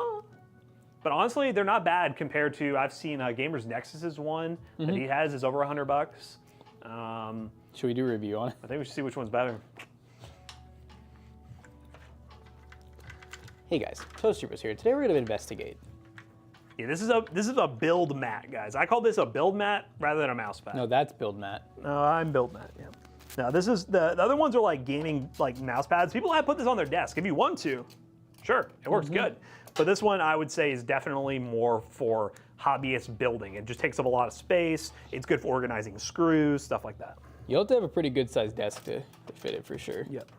But honestly, they're not bad compared to, I've seen Gamers Nexus's one that he has is over $100. Should we do a review on it? I think we should see which one's better. Hey guys, Troubleshooting here. Today we're going to investigate. Yeah, this is a build mat, guys. I call this a build mat rather than a mouse pad. No, that's build mat. No, I'm build mat. Yeah. Now this is the other ones are like gaming like mouse pads. People have put this on their desk if you want to. Sure, it works good. But this one I would say is definitely more for hobbyist building. It just takes up a lot of space. It's good for organizing screws, stuff like that. You'll have to have a pretty good sized desk to fit it for sure. Yep.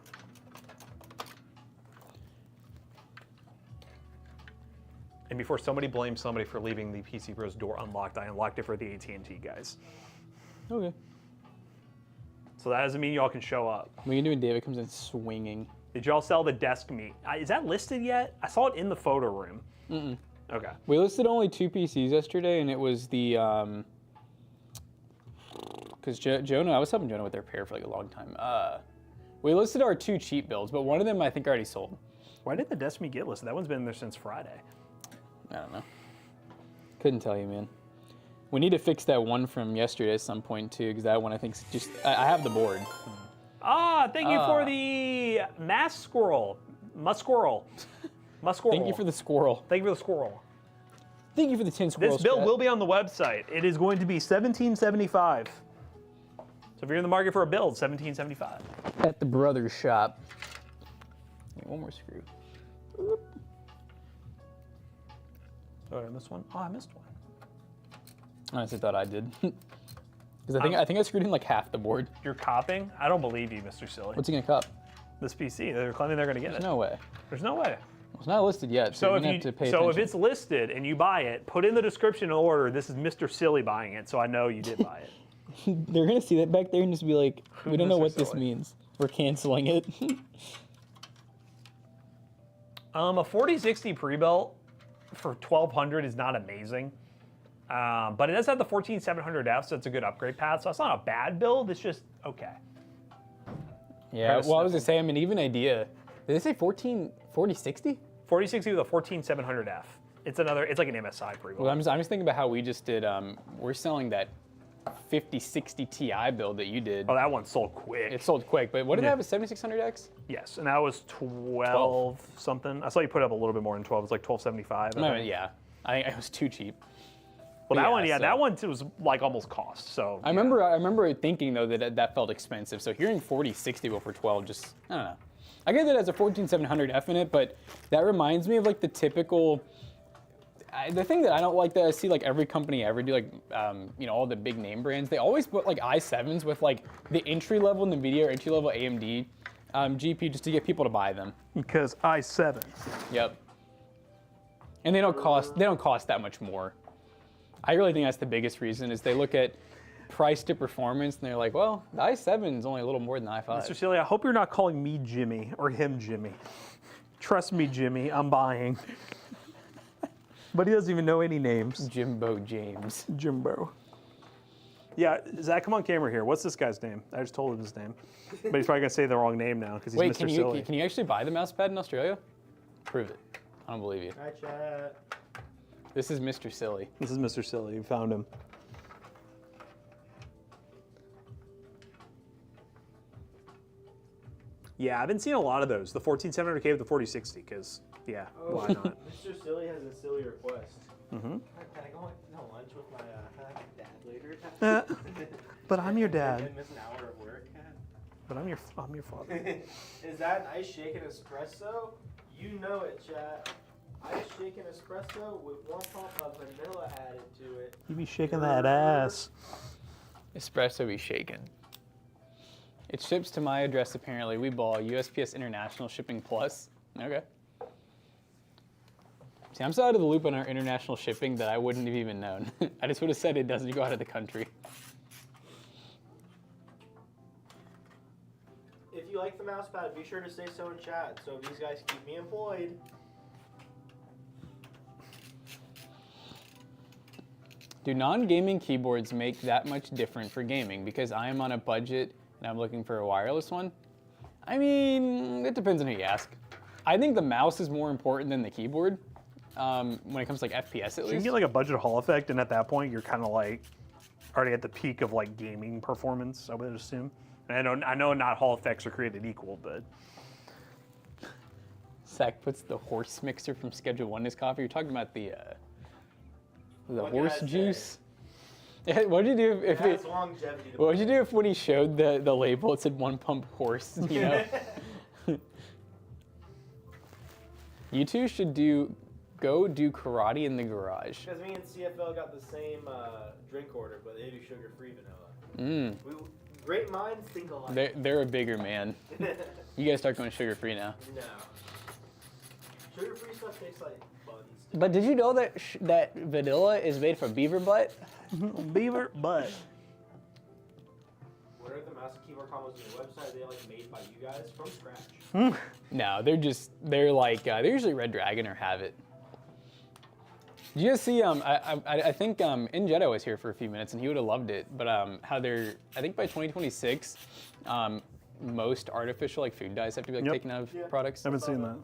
And before somebody blames somebody for leaving the PC Bros door unlocked, I unlocked it for the AT&T guys. Okay. So that doesn't mean y'all can show up. What are you doing? David comes in swinging. Did y'all sell the desk meat? Is that listed yet? I saw it in the photo room. Okay. We listed only 2 PCs yesterday, and it was the because Jonah, I was helping Jonah with their repair for like a long time. We listed our 2 cheap builds, but one of them I think already sold. Why did the desk meat get listed? That one's been there since Friday. I don't know. Couldn't tell you, man. We need to fix that one from yesterday at some point too, because that one I think is just I have the board. Thank you for the mask squirrel. Musquirrel. Thank you for the squirrel. Thank you for the squirrel. Thank you for the 10 squirrels. This build will be on the website. It is going to be $17.75. So if you're in the market for a build, $17.75. At the brother's shop. One more screw. Oh, I missed one. Oh, I missed one. I honestly thought I did. Because I think I screwed in like half the board. You're copying? I don't believe you, Mr. Silly. What's he gonna cop? This PC. They're claiming they're going to get There's it. no way. There's no way. It's not listed yet, so you're gonna have to pay attention. if it's listed and you buy it, put in the description and order, this is Mr. Silly buying it, so I know you did buy it. They're gonna see that back there and just be like, we don't know Mr. what this Silly? means. We're canceling it. A 4060 pre-built for $1,200 is not amazing. But it does have the 14700F, so it's a good upgrade path. So it's not a bad build, it's just okay. Yeah, well, I was gonna say, I mean, even idea. Did they say 4060? 4060 with a 14700F. It's like an MSI pre-build. Well, I'm just thinking about how we just did. We're selling that 5060 Ti build that you did. Oh, that one sold quick. It sold quick, but what did it have? A 7600X? Yes, and that was 12 something. I saw you put up a little bit more than 12. It's like 1275. No, yeah. I think it was too cheap. Well, that one, so- that one was like almost cost. So I remember thinking though that felt expensive. So hearing 4060 go for 12, just I don't know. I get that it has a 14700F in it, but that reminds me of like the typical. The thing that I don't like that I see like every company ever do, like all the big name brands, they always put like i7s with like the entry level Nvidia or entry level AMD GPU just to get people to buy them. because i7. Yep. And they don't cost that much more. I really think that's the biggest reason is they look at price to performance and they're like, well, the i7 is only a little more than the i5. Mr. Sealy, I hope you're not calling me Jimmy or him Jimmy. Trust me, Jimmy, I'm buying. But he doesn't even know any names. Jimbo James. Jimbo. Yeah, Zach, come on camera here. What's this guy's name? I just told him his name. But he's probably going to say the wrong name now because he's Wait, Mr. Silly. can you actually buy the mouse pad in Australia? Prove it. I don't believe you. Hi, chat. This is Mr. Silly. This is Mr. Silly. You found him. Yeah, I've been seeing a lot of those. The 14700K with the 4060, because, yeah, why not? Mr. Silly has a silly request. Mm-hmm. Can I go to lunch with my dad later? But I'm your And dad. miss an hour of work? But I'm your father. Is that an ice shaken espresso? You know it, chat. Ice shaken espresso with 1 pump of vanilla added to it. You be shaking that ass. Espresso be shaken. It ships to my address apparently. We ball USPS International Shipping Plus. Okay. See, I'm so out of the loop on our international shipping that I wouldn't have even known. I just would have said it doesn't go out of the country. If you like the mouse pad, be sure to say so in chat so these guys keep me employed. Do non-gaming keyboards make that much different for gaming? Because I am on a budget and I'm looking for a wireless one. I mean, it depends on who you ask. I think the mouse is more important than the keyboard when it comes to like FPS at So you least. can get like a budget Hall effect, and at that point, you're kind of like already at the peak of like gaming performance, I would assume. And I know not Hall effects are created equal, but Zach puts the horse mixer from Schedule 1 in his coffee. You're talking about the What horse can I say? juice. What'd you do It if has longevity. what would you do if when he showed the label it said 1 pump horse? You know. You two should go do karate in the garage. Because me and CFL got the same drink order, but they do sugar-free vanilla. Great minds think alike. They're a bigger man. You guys start going sugar free now. No. Sugar-free stuff tastes like buns. But did you know that that vanilla is made from beaver butt? Beaver butt. What are the massive keyboard combos on your website? Are they like made by you guys from scratch? No, they're like they're usually Red Dragon or Have-It. Did you guys see I think In Jedi was here for a few minutes and he would have loved it, but how they're I think by 2026 most artificial like food dyes have to be like taken out of products. I haven't seen that.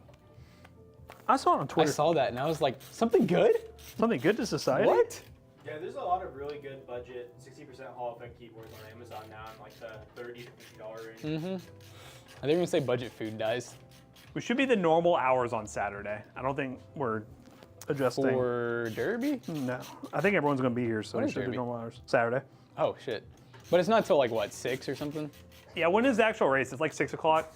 I saw it on Twitter. I saw that and I was like, something good? Something good to society? What? Yeah, there's a lot of really good budget 60% Hall effect keyboards on Amazon now in like the $30 to $50 range. I think we're gonna say budget food dyes. We should be the normal hours on Saturday. I don't think we're adjusting. For Derby? No. I think everyone's going to be here, so When we is should be Derby? normal hours. Saturday. Oh shit. But it's not till like what, 6 or something? Yeah, when is the actual race? It's like 6 o'clock.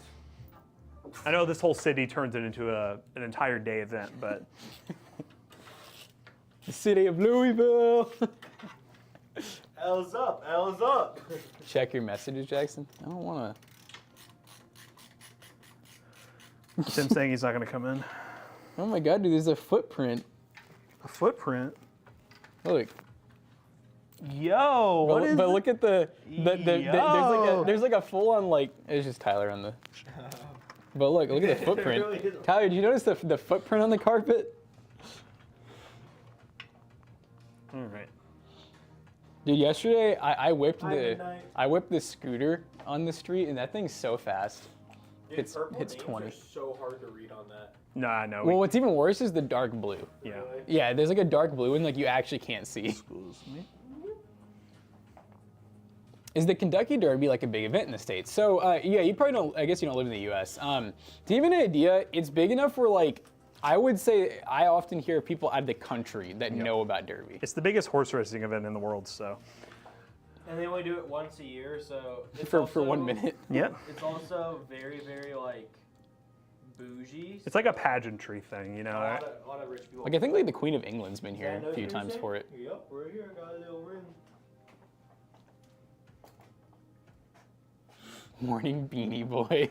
I know this whole city turns it into an entire day event, but The city of Louisville. L's up, L's up. Check your messages, Jackson. I don't wanna. Tim's saying he's not going to come in. Oh my god, dude, there's a footprint. A footprint? Look. Yo, what is But look at Yo. there's like a full on like it's just Tyler on the. But look at the footprint. really is. Tyler, did you notice the footprint on the carpet? All right. Dude, yesterday I whipped Midnight. I whipped the scooter on the street and that thing's so fast. Dude, It's purple 20. names are so hard to read on that. No, I know. Well, what's even worse is the dark blue. yeah. Really? Yeah, there's like a dark blue and like you actually can't see. Excuse me. Is the Kentucky Derby like a big event in the States? So yeah, you probably don't, I guess you don't live in the US. Do you have an idea? It's big enough where like, I would say I often hear people out of the country that know about Derby. It's the biggest horse racing event in the world, so. And they only do it once a year, so it's For also, 1 minute. Yeah. It's also very, very like bougie. It's like a pageantry thing, you know. a lot of rich people. Like I think like the Queen of England's been Is here that a nose few piercing? times for it. Yep, we're here. Got a little ring. Morning beanie boy.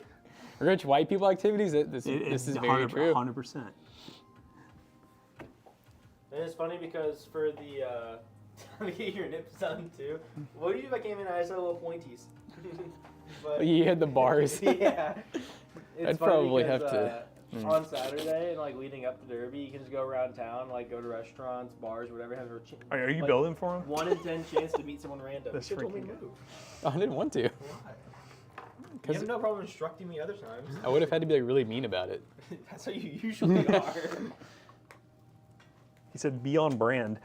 Rich white people activities, this is very true. 100%. And it's funny because for the to get your nips done too. What do you do if I came in and I just had little pointies? But, You hit the bars. yeah. It's I'd funny probably because, have to- On Saturday and like leading up to Derby, you can just go around town, like go to restaurants, bars, whatever. Have your Are you like, building for him? 1 in 10 chance to meet someone random. That's You told me freaking to good. move. I didn't want to. Why? You have no problem instructing me other times. I would have had to be like really mean about it. That's how you usually are. He said, be on brand.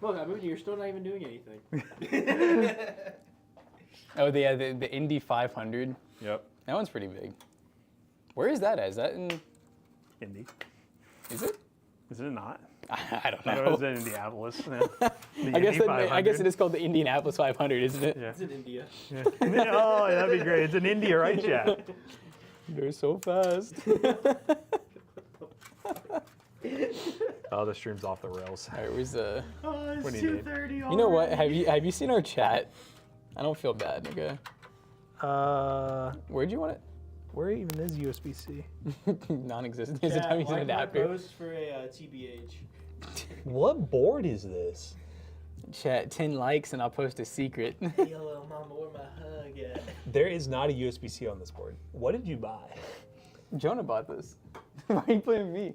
Look, I moved you. You're still not even doing anything. Oh, the Indy 500. Yep. That one's pretty big. Where is that at? Is that in? Indy. Is it? Is it not? I don't I know know. it's in Indianapolis. Yeah. The I guess Indy I guess 500. it is called the Indianapolis 500, isn't it? Yeah. It's in India. Yeah. Oh, that'd be great. It's in India, right, Chad? They're so fast. Oh, the stream's off the rails. All right, where's the? Oh, it's What do you need? 2:30 You know what? Have you seen our chat? I don't feel bad, okay? Where'd you want Where even is USB-C? it? Non-existent. Is it time you an adapter? Post for a TBH. What board is this? Chat 10 likes and I'll post a secret. Hey, hello, mama, where my hug at? There is not a USB-C on this board. What did you buy? Jonah bought this. Why are you blaming me?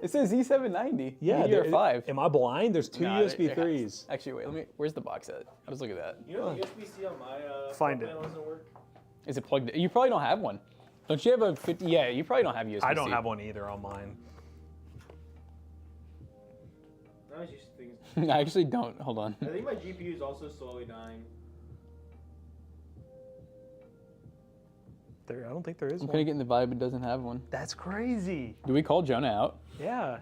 It says Z790. Yeah, you're there- 5. Am I blind? There's two Nah, USB there- 3s. Actually, wait. Where's the box at? I'll just look at that. You know the USB-C on my Find phone it. panel doesn't work? Is it plugged in? You probably don't have one. Don't you have a 50? Yeah, you probably don't have USB-C. I don't have one either on mine. I was used to things. I actually don't. Hold on. I think my GPU is also slowly dying. I don't think there is I'm one. kind of getting the vibe it doesn't have one. That's crazy. Do we call Jonah out? Yeah.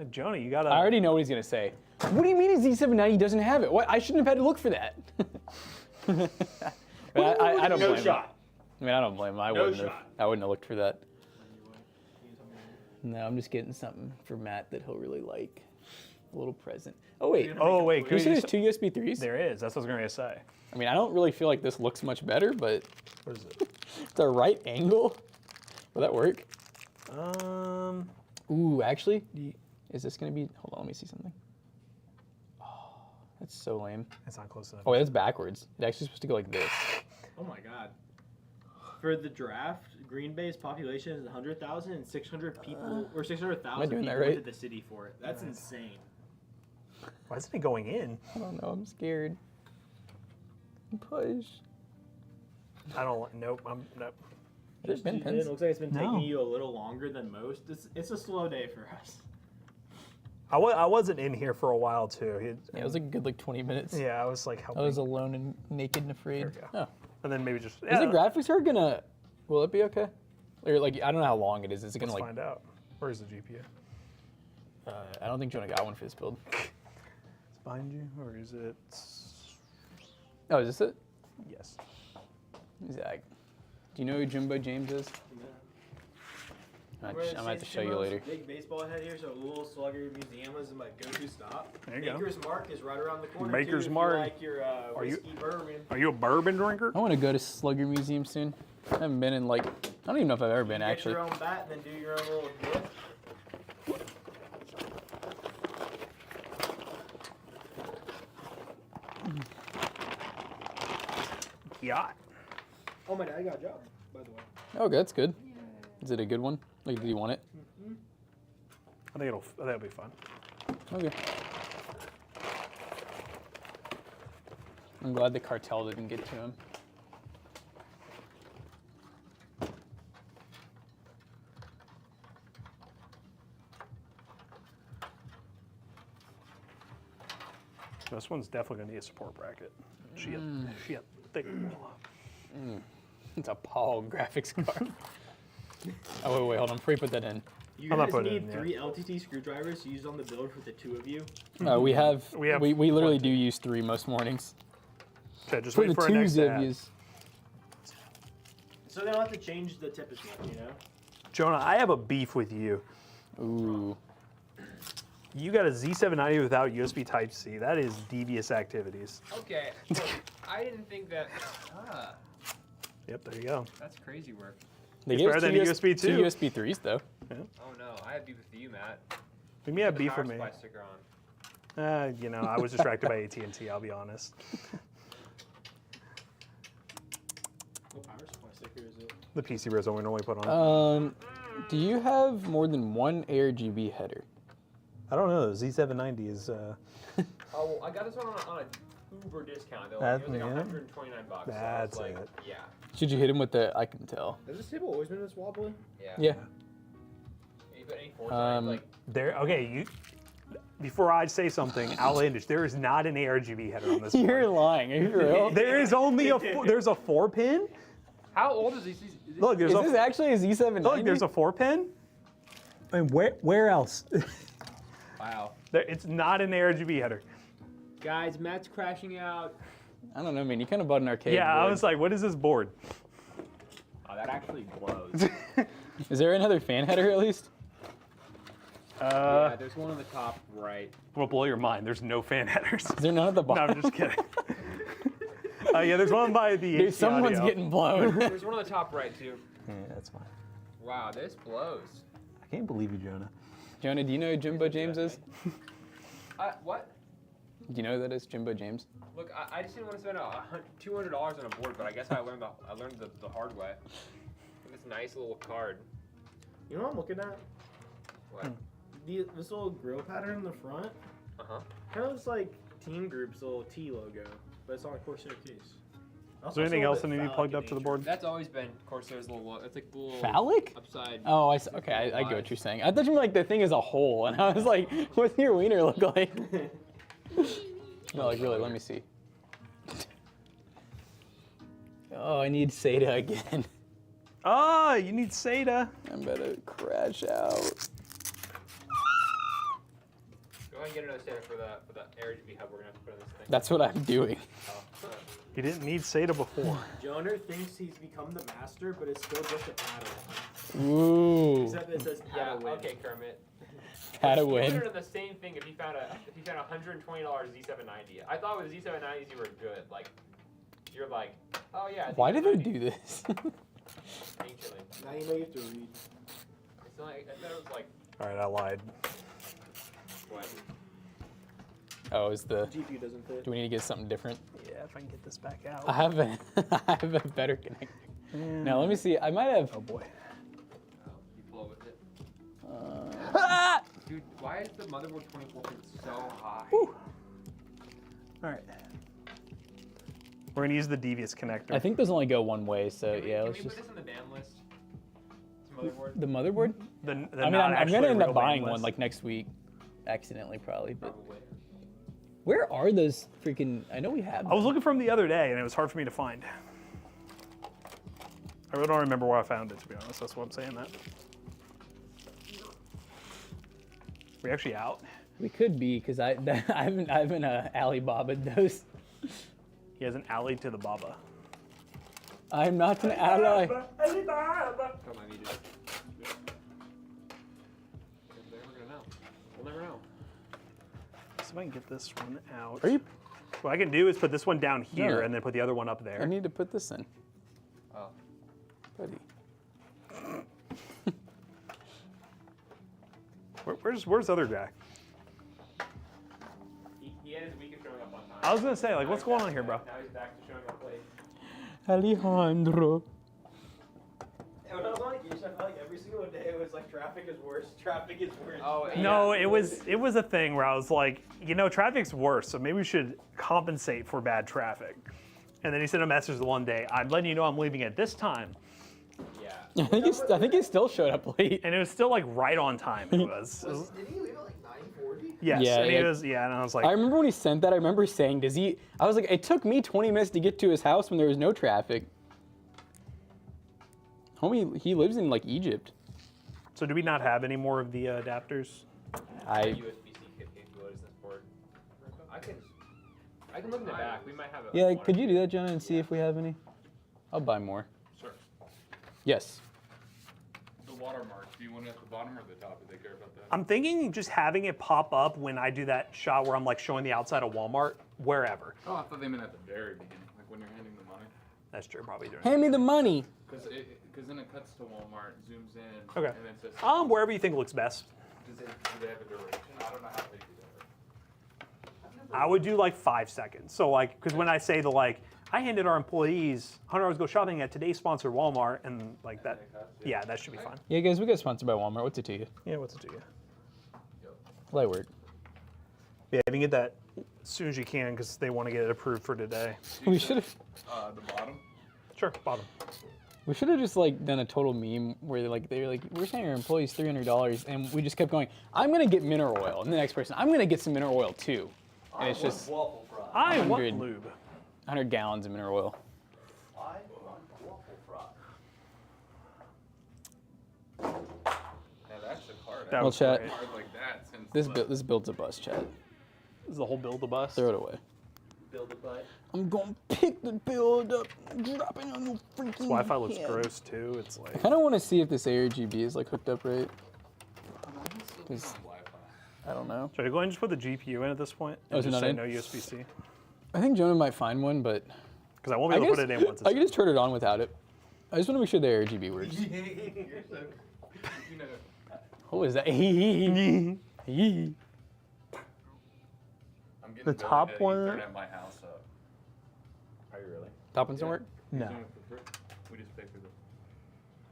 Jonah, you gotta. I already know what he's gonna say. What do you mean his Z790 doesn't have it? What? I shouldn't have had to look for that. I don't blame him. I mean, I don't blame him. I wouldn't have looked for that. No, I'm just getting something for Matt that he'll really like. A little present. Oh wait. Oh wait. You see there's two USB 3s? There is. That's what I was gonna say. I mean, I don't really feel like this looks much better, but What is it? it's a right angle. Will that work? Ooh, actually, is this gonna be? Hold on, let me see something. Oh, that's so lame. It's not close enough. Oh, wait, that's backwards. It's actually supposed to go like this. Oh my god. For the draft, Green Bay's population is 100,000 and 600 people, or 600,000 doing people that right? went to the city for it. That's insane. Why isn't it going in? I don't know. I'm scared. Push. I don't. Nope. Nope. There's been It pins. looks like it's been No. taking you a little longer than most. It's a slow day for us. I wasn't in here for a while too. Yeah, it was a good like 20 minutes. Yeah, I was like I helping. was alone and naked and afraid. There we go. Oh. And then maybe just. Is the graphics card gonna? Will it be okay? Or like I don't know how long it is. Is it gonna Let's like? find out. Where's the GPU? I don't think Jonah got one for this build. It's behind you, or is it? Oh, is this it? Yes. Zach, do you know who Jimbo James is? I'm gonna have to show you later. Big baseball head here, so Little Slugger Museum is my go-to stop. There you go. Maker's Mark is right around the corner. Maker's too, if Mark. You like your whiskey bourbon. Are you a bourbon drinker? I want to go to Slugger Museum soon. I haven't been in like I don't even know if I've ever been Get actually. your own bat and then do your own little gift. Yacht. Oh, my dad got a job, by the way. Oh, that's good. Is it a good one? Like, did you want it? I think it'll be fun. Okay. I'm glad the cartel didn't get to him. This one's definitely gonna need a support bracket. She a thick. It's a Paul graphics card. Oh, wait, hold on. Before you put that in. You I'm not guys putting it need in yet. 3 LTT screwdrivers used on the build for the 2 of you. We have literally one, do use 3 most mornings. Okay, just For wait the for our next 2s of ad. yous. So they don't have to change the tip as much, you know? Jonah, I have a beef with you. Ooh. You got a Z790 without USB Type-C. That is devious activities. Okay, look, I didn't think that. Yep, there you go. That's crazy work. They It's gave us better than two USB two 2. USB 3s, though. Oh no, I have beef with you, Matt. You may have Put the beef power with me. supply sticker on. You know, I was distracted by AT&T, I'll be honest. What power supply sticker is it? The pcbros one we normally put on. Do you have more than one AirGB header? I don't know, Z790 is... Oh, well, I got this one on a Uber discount though. That- It was like yeah. 129 bucks. So I That's was like, it. yeah, Should you hit him with the? I can tell. Has this table always been this wobbly? yeah. Yeah. You put any force on it, like, There, okay, you... Before I say something outlandish, there is not an ARGB header on this You're board. lying. Are you for real? There is only there's a 4-pin? how old is these? Look, there's Is this actually a Z790? look, there's a 4-pin. And where else? Wow. It's not an ARGB header. Guys, Matt's crashing out. I don't know, man. You kind of bought an arcade. Yeah, I board. was like, what is this board? Oh, that actually blows. Is there another fan header at least? Yeah, there's one on the top right. Will blow your mind. There's no fan headers. Is there none at the No, bottom? I'm just kidding. Yeah, there's one by the Dude, HC someone's audio. getting blown. There's one on the top right too. Yeah, that's fine. Wow, this blows. I can't believe you, Jonah. Jonah, do you know who Jimbo James is? What? Do you know who that is, Jimbo James? Look, I just didn't want to spend $200 on a board, but I guess I learned the hard way. This nice little card. You know what I'm looking at? What? This little grill pattern in the front. Uh-huh. Kind of looks like Team Group's little T logo, but it's on a Corsair case. Is there anything else that need to be plugged up to the board? That's always been Corsair's little. It's like the little Phallic? upside. Oh, okay, I get what you're saying. I thought you meant like the thing is a hole, and I was like, what's your wiener look like? No, like really, let me see. Oh, I need SATA again. Oh, you need SATA. I'm about to crash out. Go ahead and get another SATA for the RGB hub we're gonna have to put in this thing. That's what I'm doing. Oh. You didn't need SATA before. Joner thinks he's become the master, but it's still just a Padawan. Ooh. Except it says Yeah. Padawan. Okay, Kermit. Had a You would have win. done the same thing if you found a $120 Z790. I thought with the Z790s you were good. Like, you're like, oh yeah. I think Why did they 90s do this? Anciently. Now you know you have to read. It's like, I thought it was like, All right, I lied. what? Oh, is the. GPU doesn't fit. Do we need to get something different? Yeah, if I can get this back out. I have a, I have a better connector. Now let me see. I might have. Oh boy. Oh, you blow with it. Ah! Dude, why is the motherboard 24 pins so high? Whew. All right. We're gonna use the devious connector. I think those only go one way, so Can yeah. we Let's put just. this on the ban list? This motherboard? The motherboard? the I mean, not I'm actually gonna a end up real buying band one list. like next week, accidentally probably. But Probably. where are those freaking? I know we have. I was them. looking for them the other day, and it was hard for me to find. I really don't remember where I found it, to be honest. That's why I'm saying that. We actually out? We could be because I haven't Alibaba'd those. He has an alley to the Baba. I'm not an ally. Come on, you do. We're never gonna know. We'll never know. So if I can get this one out. Are you? What I can do is put this one down here No. and then put the other one up I there. need to put this in, Oh. buddy. Where's the other guy? He had his week of showing up on time. I was gonna say, like, Now what's he's going back on here, to- bro? Now he's back to showing up late. Alejandro. And when I was on vacation, I felt like every single day it was like traffic is worse, traffic is worse. Oh, yeah. No, it was a thing where I was like, you know, traffic's worse, so maybe we should compensate for bad traffic. And then he sent a message the one day, I'm letting you know I'm leaving at this time. Yeah. I think he still showed up late. And it was still like right on time. It was. Did he leave at like 9:40? Yes. Yeah, and yeah. he was, yeah, and I was like, I remember when he sent that. I remember saying, "Does he?" I was like, "It took me 20 minutes to get to his house when there was no traffic." Homie, he lives in like Egypt. so do we not have any more of the adapters? USB-C capabilities in this board. I can look in the back. We might have a. Yeah, could you do that, Jonah, and see if we have any? I'll buy more. Sure. Yes. The watermark, do you want it at the bottom or the top? Do they care about that? I'm thinking just having it pop up when I do that shot where I'm like showing the outside of Walmart, wherever. Oh, I thought they meant at the very beginning, like when you're handing the money. That's true, probably doing Hand me the money. Because then it cuts to Walmart, zooms in, Okay. and then says, Wherever you think looks best. do they have a duration? I don't know how they do that. I would do like 5 seconds. So like, because when I say the like, I handed our employees 100 hours go shopping at today's sponsor Walmart, and like that, yeah, that should be fine. Yeah, guys, we got sponsored by Walmart. What's it to you? Yeah, what's it to you? Light work. Yeah, you can get that as soon as you can because they want to get it approved for today. We should have. The bottom? Sure, bottom. We should have just like done a total meme where they were like, we're saying our employees $300, and we just kept going. I'm gonna get mineral oil, and the next person, I'm gonna get some mineral oil too, and it's just waffle fry. I want 100. lube. 100 gallons of mineral oil. I want waffle fry. Yeah, that's the card. That Well, was chat. great. Card like that since This builds a bus, Chad. This is the whole build a bus. Throw it away. Build a butt. I'm gonna pick the build up, drop it on your freaking Wi-Fi looks head. gross too. It's like I kind of want to see if this ARGB is like hooked up right. Is- Wi-Fi. I don't know. should I go ahead and just put the GPU in at this point? Oh, And is it just not say in? no USB-C? I think Jonah might find one, but Because I won't be able to put it in once I it's can just turn it on without it. I just want to make sure the ARGB works. You're so, you know, What was that? I'm getting The really top good one- Ethernet at my house. Are you really? Top ones don't work? He's No. doing it for free. We just pay for the.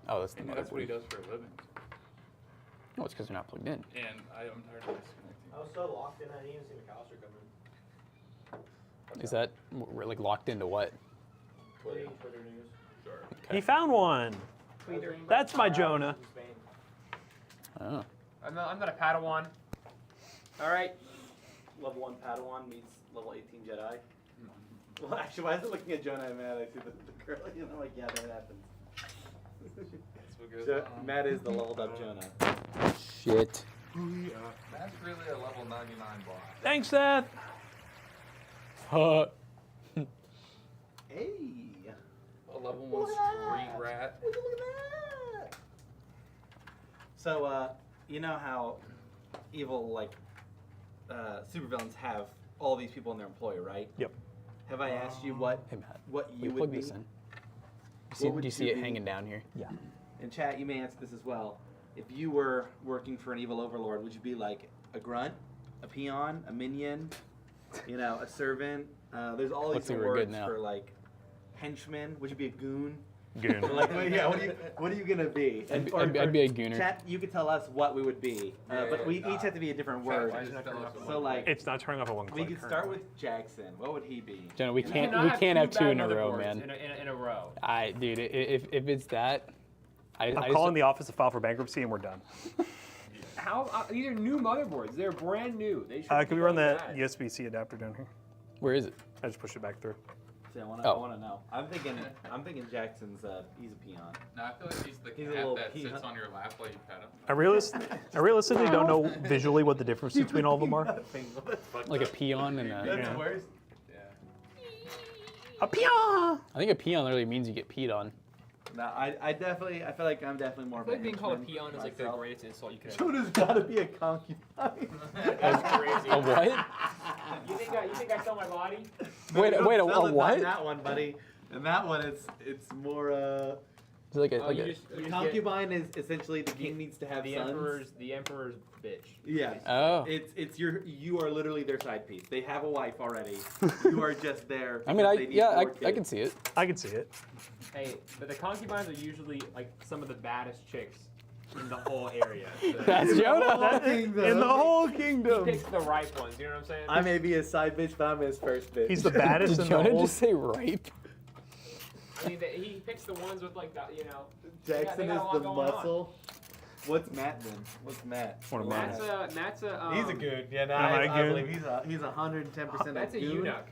Oh, that's the And that's what he motherboard. does for a living. No, it's because they're not plugged in. And I'm tired of disconnecting. I was so locked in, I didn't even see McAllister come in. Is that we're like locked into what? Twitter news. Sure. He found one. Twitter. That's my Jonah. Oh. I'm not a Padawan. All right. Level 1 Padawan meets level 18 Jedi. Well, actually, why is it looking at Jonah and Matt? I see the curly, and I'm like, yeah, that happens. That's what goes So, on. Matt is the leveled up Jonah. Shit. That's really a level 99 bot. Thanks, Seth. Hey. A level 1 street rat. Would you look at that? So, you know how evil, like, supervillains have all these people in their employ, right? Yep. Have I asked you what Hey Matt, what will you you would plug be? this in? What would Do you see you it be? hanging down here? Yeah. In chat, you may answer this as well. If you were working for an evil overlord, would you be like a grunt, a peon, a minion, you know, a servant? There's all Let's these see, we're good words now. for like henchman. Would you be a goon? Goon. Or, like, yeah, what are you gonna be? I'd be a gooner. Chat, you could tell us what we would be, but we Yeah. each have to be a different Chat, word. why just tell us So like, It's not turning off a one we click. could start with Jackson. What would he be? Jenna, we You can't cannot have two bad in a row, motherboards man. In a row. Dude, if it's that, I'm I calling the office to file for bankruptcy, and we're done. How? These are new motherboards. They're brand new. They should. Can we run that? that USB-C adapter down here? Where is it? I just pushed it back through. See, I wanna Oh. know. I'm thinking Jackson's he's a peon. No, I feel like he's the He's a cat little that peon. sits on your lap while you pet him. I realistically don't know visually what the difference between all of them are. Like a peon and That's a. Yeah. worse. Yeah. A peon! I think a peon literally means you get peed on. No, I definitely, I feel like I'm definitely more I of feel a like being called a henchman peon is like the myself. greatest insult you could ever. Jonah's gotta be a concubine. That's crazy. A what? You think I sell my body? Wait, You don't wait, sell a it, not what? in that one, buddy. In that one, it's more It's like a, Oh, like you a just, you just concubine is essentially the king needs to have get sons. the emperor's bitch. Yeah. oh. You are literally their side piece. They have a wife already. You are just there. I mean, because I they need yeah, more I can kids. see it. I can see it. Hey, but the concubines are usually like some of the baddest chicks in the whole area. That's Jonah. In the whole He kingdom. picks the right ones. You know what I'm saying? I may be his side bitch, but I'm his first bitch. He's the baddest Did in the Jonah whole. just say ripe? I mean, he picks the ones with like the, you know. Jackson they got a is lot the going on. muscle. What's Matt then? What's Matt? One of mine. Matt's a. He's a goon. Yeah, no, Am I I goon? believe he's 110% That's a goon. eunuch.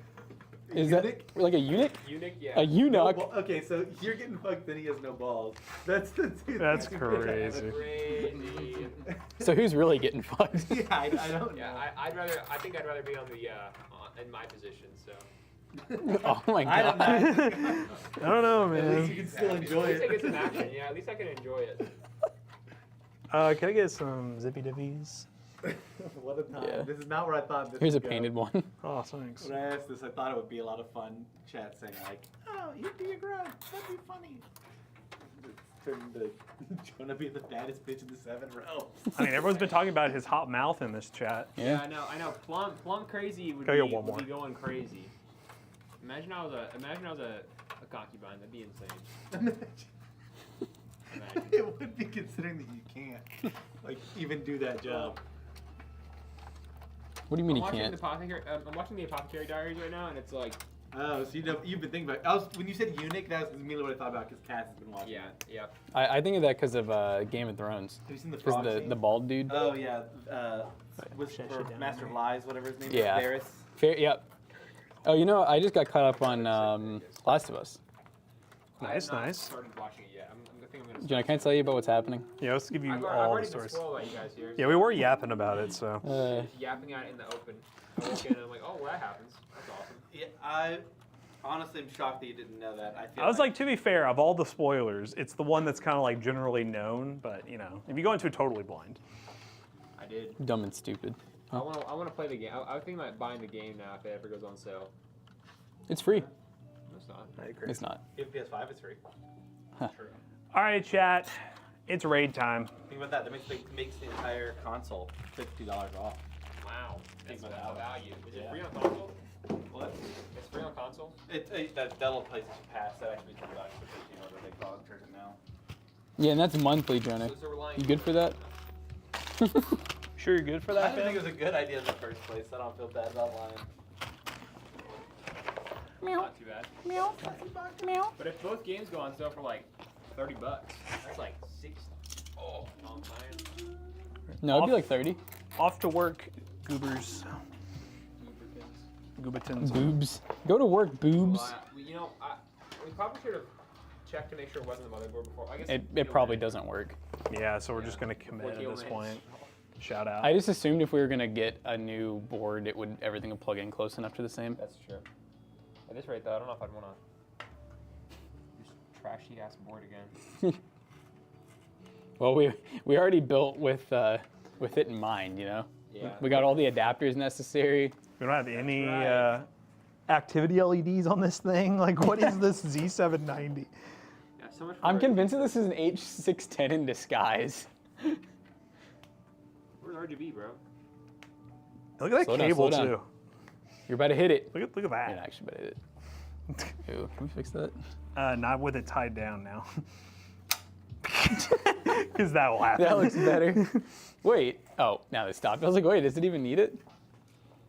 Is that like a eunuch? Eunuch, yeah. A eunuch? Well, okay, so you're getting fucked, then he has no balls. That's the dude. That's crazy. Crazy. So who's really getting fucked? Yeah, I don't Yeah, know. I think I'd rather be on the in my position. So. Oh my I don't god. know. I don't know, At least you man. can still enjoy At least I it. get some action. Yeah, at least I can enjoy it. Can I get some zippy dippies? What a time. Yeah. This is not where I thought this Here's a would go. painted one. Oh, thanks. When I asked this, I thought it would be a lot of fun chat saying like, oh, you'd be a grunt. That'd be funny. It's turned into Jonah being the baddest bitch in the 7 realms. I mean, everyone's been talking about his hot mouth in this chat. Yeah, Yeah. I know. Plum crazy would Can I be, get one would be more? going crazy. Imagine I was a concubine. That'd be insane. Imagine. It would be considering that you can't, like, even do that job. What do you mean I'm you watching can't? the apothecary. I'm watching the Apothecary Diaries right now, and it's like, Oh, so you've been thinking about. When you said eunuch, that was immediately what I thought about because Cass has been watching. yeah, it. yeah. I think of that because of Game of Thrones. Have you seen the Because frog the scene? bald dude. Oh yeah, was Shut for shit down, Master of right? Lies, whatever his name Yeah. is. Varys. Fair, yep. Oh, you know, I just got caught up on Last of Us. I have Nice, not nice. started watching it yet. I think I'm gonna. John, can I tell you about what's happening? Yeah, let's give you I've all already the been stories. spoiled by you guys here. Yeah, we were yapping about it, so. Just yapping out in the open. I walk in and I'm like, oh, well, that happens. That's awesome. Yeah, I honestly am shocked that you didn't know that. I feel I was like, to be fair, of all the spoilers, it's the one that's kind of like generally known, but you know, if you go into it totally blind. I did. Dumb and stupid. I want to play the game. I was thinking about buying the game now if it ever goes on sale. It's free. No, it's not. I agree. It's not. if PS5 is free. True. All right, chat. It's raid time. Think about that. That makes the entire console $50 off. Wow. That's Think a about that. value. Is it Yeah. free on console? What? It's free on console? That'll PlayStation Pass. That actually $10 for 15 whatever they call it. Charge it now. Yeah, and that's monthly, Jonah. So we're relying- You good for that? Sure, you're good for I that, didn't think Ben? it was a good idea in the first place. I don't feel bad about lying. Not too bad. But if both games go on sale for like $30, that's like 60. Oh, long time. No, it'd be like 30. Off to work, goobers. Goobatons. Boobs. Go to work, boobs. You know, we probably should have check to make sure it wasn't the motherboard before? I guess It probably doesn't work. Yeah, so we're just gonna commit at this point. Shout out. I just assumed if we were gonna get a new board, everything would plug in close enough to the same. That's true. At this rate, though, I don't know if I'd want to just trashy ass board again. Well, we already built with it in mind, you know. Yeah. We got all the adapters necessary. We don't have any right. activity LEDs on this thing. Like, what is this Z790? Yeah, so much. I'm convinced that this is an H610 in disguise. Where's RGB, bro? Look at that Slow down, cable slow down. too. You're about to hit it. Look at You're that. actually about to hit it. Ew, can we fix that? Not with it tied down now. Because that will happen. That looks better. Wait. Oh, now they stopped. I was like, wait, does it even need it?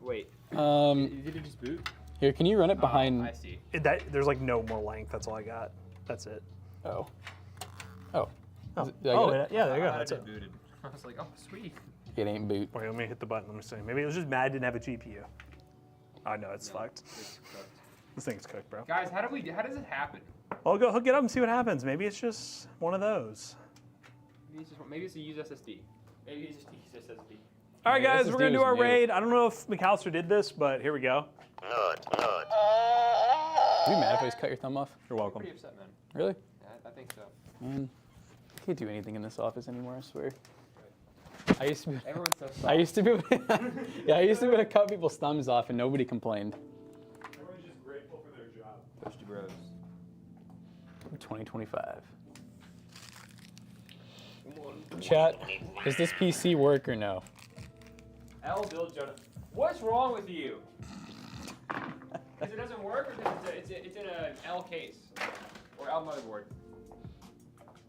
Wait. Did it just boot? Here, can you run it behind? I see. There's like no more length. That's all I got. That's it. Oh. Oh. Oh, Is it- did I get it? yeah, there you go. I That's had it. it booted. I was like, oh, sweet. It ain't boot. Wait, let me hit the button. Let me see. Maybe it was just mad it didn't have a GPU. Oh no, it's fucked. It's cooked. This thing's cooked, bro. Guys, how does it happen? Well, go hook it up and see what happens. Maybe it's just one of those. Maybe it's a use SSD. Maybe it's just use SSD. All right, Yeah, guys, SSD we're gonna do was our new. raid. I don't know if McAllister did this, but here we go. Are you mad if I just cut your thumb off? You're welcome. Pretty upset, man. Really? Yeah, I think so. Man, I can't do anything in this office anymore, I swear. I used to be Everyone's so soft. I used to be able I used to be able to cut people's thumbs off and nobody complained. Everyone's just grateful for their job. pcbros. 2025. Chat, does this PC work or no? L build Jonah. What's wrong with you? Because it doesn't work, or because it's in an L case or L motherboard.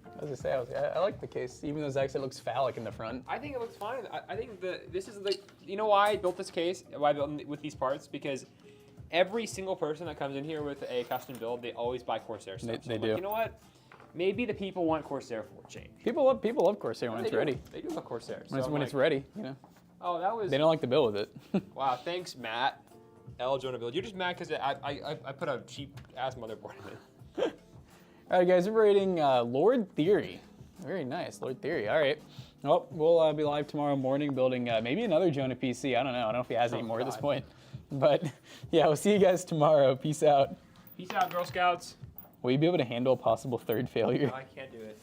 I was gonna say, I like the case, even though Zach said it looks phallic in the front. I think it looks fine. I think this is the. You know why I built this case? Why I built it with these parts? Because every single person that comes in here with a custom build, they always buy Corsair stuff. They I'm do. Like, you know what? Maybe the people want Corsair for change. People love Corsair when They it's do. ready. They do love Corsair. When, So when I'm it's like, ready, you know. Oh, that was. They don't like to build with it. Wow, thanks, Matt. L Jonah build. You're just mad because I put a cheap ass motherboard in it. All right, guys, we're rating Lord Theory. Very nice, Lord Theory. All right. Well, we'll be live tomorrow morning building maybe another Jonah PC. I don't know. I don't know if he has any more at this God. point. But yeah, we'll see you guys tomorrow. Peace out. Peace out, Girl Scouts. Will you be able to handle a possible third failure? I can't do it.